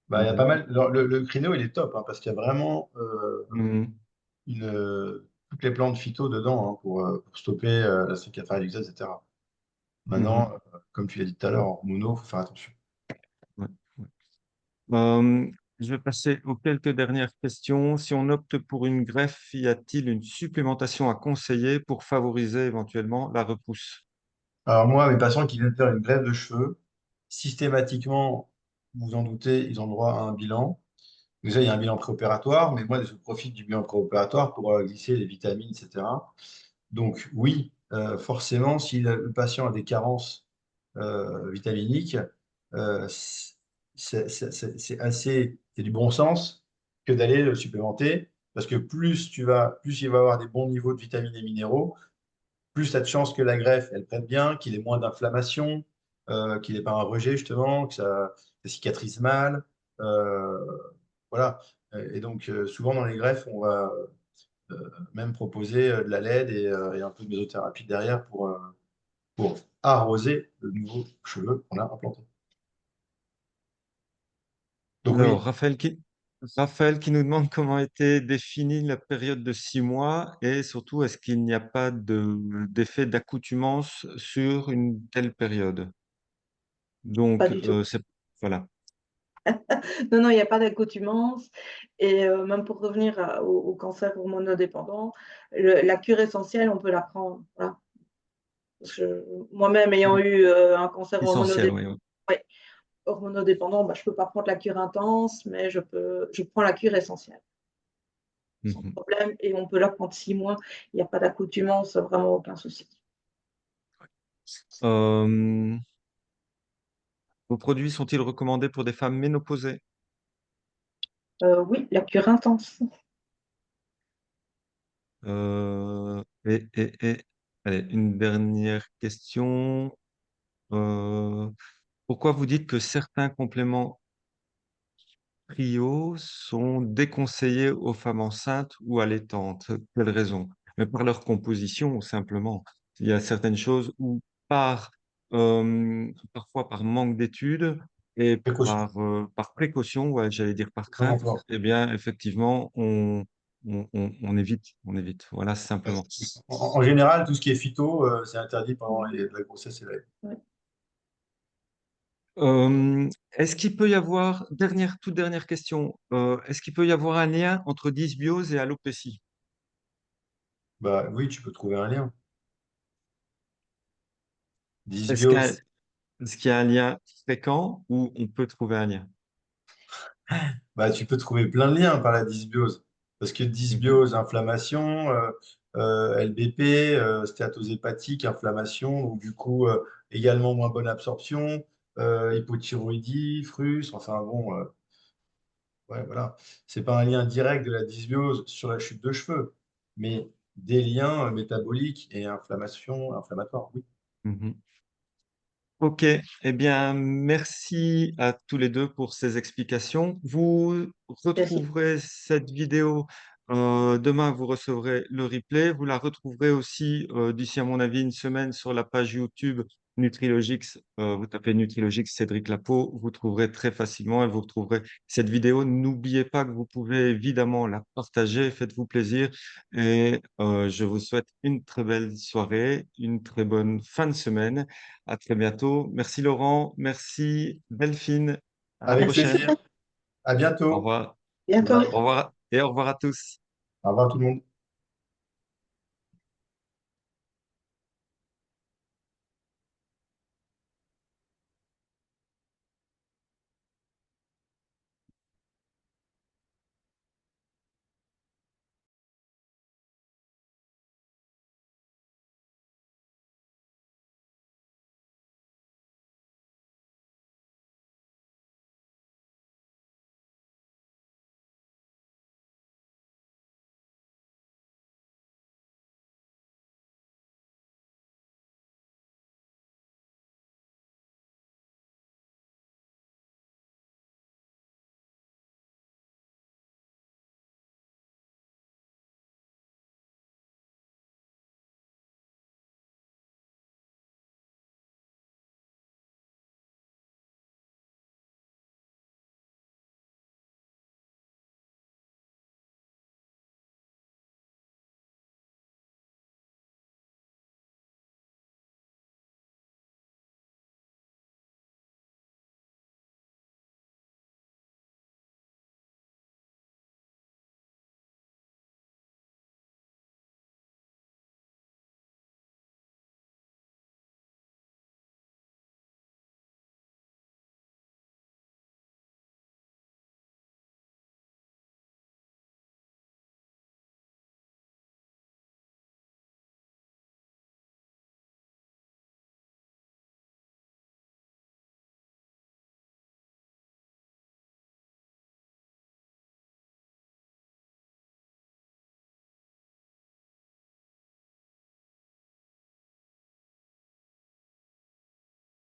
Bah, il y a pas mal. Le créneau, il est top, hein, parce qu'il y a vraiment Mhm. toutes les plantes phyto dedans, hein, pour stopper la cicatriciation, etc. Maintenant, Mhm. comme tu l'as dit tout à l'heure, en mono, il faut faire attention. Ouais, ouais. Euh, je vais passer aux quelques dernières questions. Si on opte pour une greffe, y a-t-il une supplémentation à conseiller pour favoriser éventuellement la repousse? Alors moi, mes patients qui viennent faire une greffe de cheveux, systématiquement, vous vous en doutez, ils ont droit à un bilan. Déjà, il y a un bilan préopératoire, mais moi, je profite du bilan préopératoire pour glisser les vitamines, etc. Donc oui, forcément, si le patient a des carences vitaminiques, c'est du bon sens que d'aller le supplémenter, parce que plus il va avoir des bons niveaux de vitamines et minéraux, plus tu as de chances que la greffe, elle prenne bien, qu'il ait moins d'inflammation, qu'il n'ait pas un rejet, justement, que ça cicatrise mal. euh, voilà. Et donc, souvent dans les greffes, on va même proposer de la LED et un peu de mésothérapie derrière pour arroser le nouveau cheveu qu'on a implanté. Donc Alors, oui, Raphaël qui nous demande comment était définie la période de 6 mois et surtout, est-ce qu'il n'y a pas d'effet d'accoutumance sur une telle période? Pas Donc, du tout. voilà. Non, non, il n'y a pas d'accoutumance. Et même pour revenir au cancer hormonodépendant, la cure essentielle, on peut la prendre. Voilà. Moi-même, ayant Mhm. eu un cancer Essentiel, oui. Oui. ouais, hormonodépendant, bah, je ne peux pas prendre la cure intense, mais je prends la cure essentielle sans Mhm. problème. Et on peut la prendre 6 mois. Il n'y a pas d'accoutumance, vraiment aucun souci. Euh, vos produits sont-ils recommandés pour des femmes ménopausées? Oui, la cure intense. Allez, une dernière question. Euh, pourquoi vous dites que certains compléments trio sont déconseillés aux femmes enceintes ou allaitantes? Quelle raison? Mais par leur composition, simplement. Il y a certaines choses où, parfois par manque d'études et précaution. par précaution, ouais, j'allais dire par Bon crainte, emploi. eh bien, effectivement, on évite, on évite. Voilà, simplement. En général, tout ce qui est phyto, c'est interdit pendant la grossesse et la. Ouais. Est-ce qu'il peut y avoir, toute dernière question, est-ce qu'il peut y avoir un lien entre dysbiose et alopécie? Bah oui, tu peux trouver un lien. Est-ce qu'il y a, Dysbiose, est-ce qu'il y a un lien fréquent ou on peut trouver un lien? bah, tu peux trouver plein de liens par la dysbiose. Parce que Mhm, dysbiose, inflammation, LBP, stéatose hépatique, inflammation, donc du coup, également moins bonne absorption, hypothyroïdie, frustre, enfin bon, ouais, voilà. C'est pas un lien direct de la dysbiose sur la chute de cheveux, mais des liens métaboliques et inflammatoires, oui. mhm. Ok, eh bien, merci à tous les deux pour ces explications. Vous Merci. retrouverez cette vidéo demain, vous recevrez le replay. Vous la retrouverez aussi d'ici, à mon avis, une semaine sur la page YouTube Nutrilogix. Vous tapez Nutrilogix Cédric Lapeau, vous trouverez très facilement et vous retrouverez cette vidéo. N'oubliez pas que vous pouvez évidemment la partager, faites-vous plaisir et je vous souhaite une très belle soirée, une très bonne fin de semaine. À très bientôt. Merci Laurent, merci Delphine. À la Avec Merci. prochaine. plaisir. À Au bientôt. revoir. Bye Bientôt. bye. Au revoir et au revoir à tous. Au revoir tout le monde.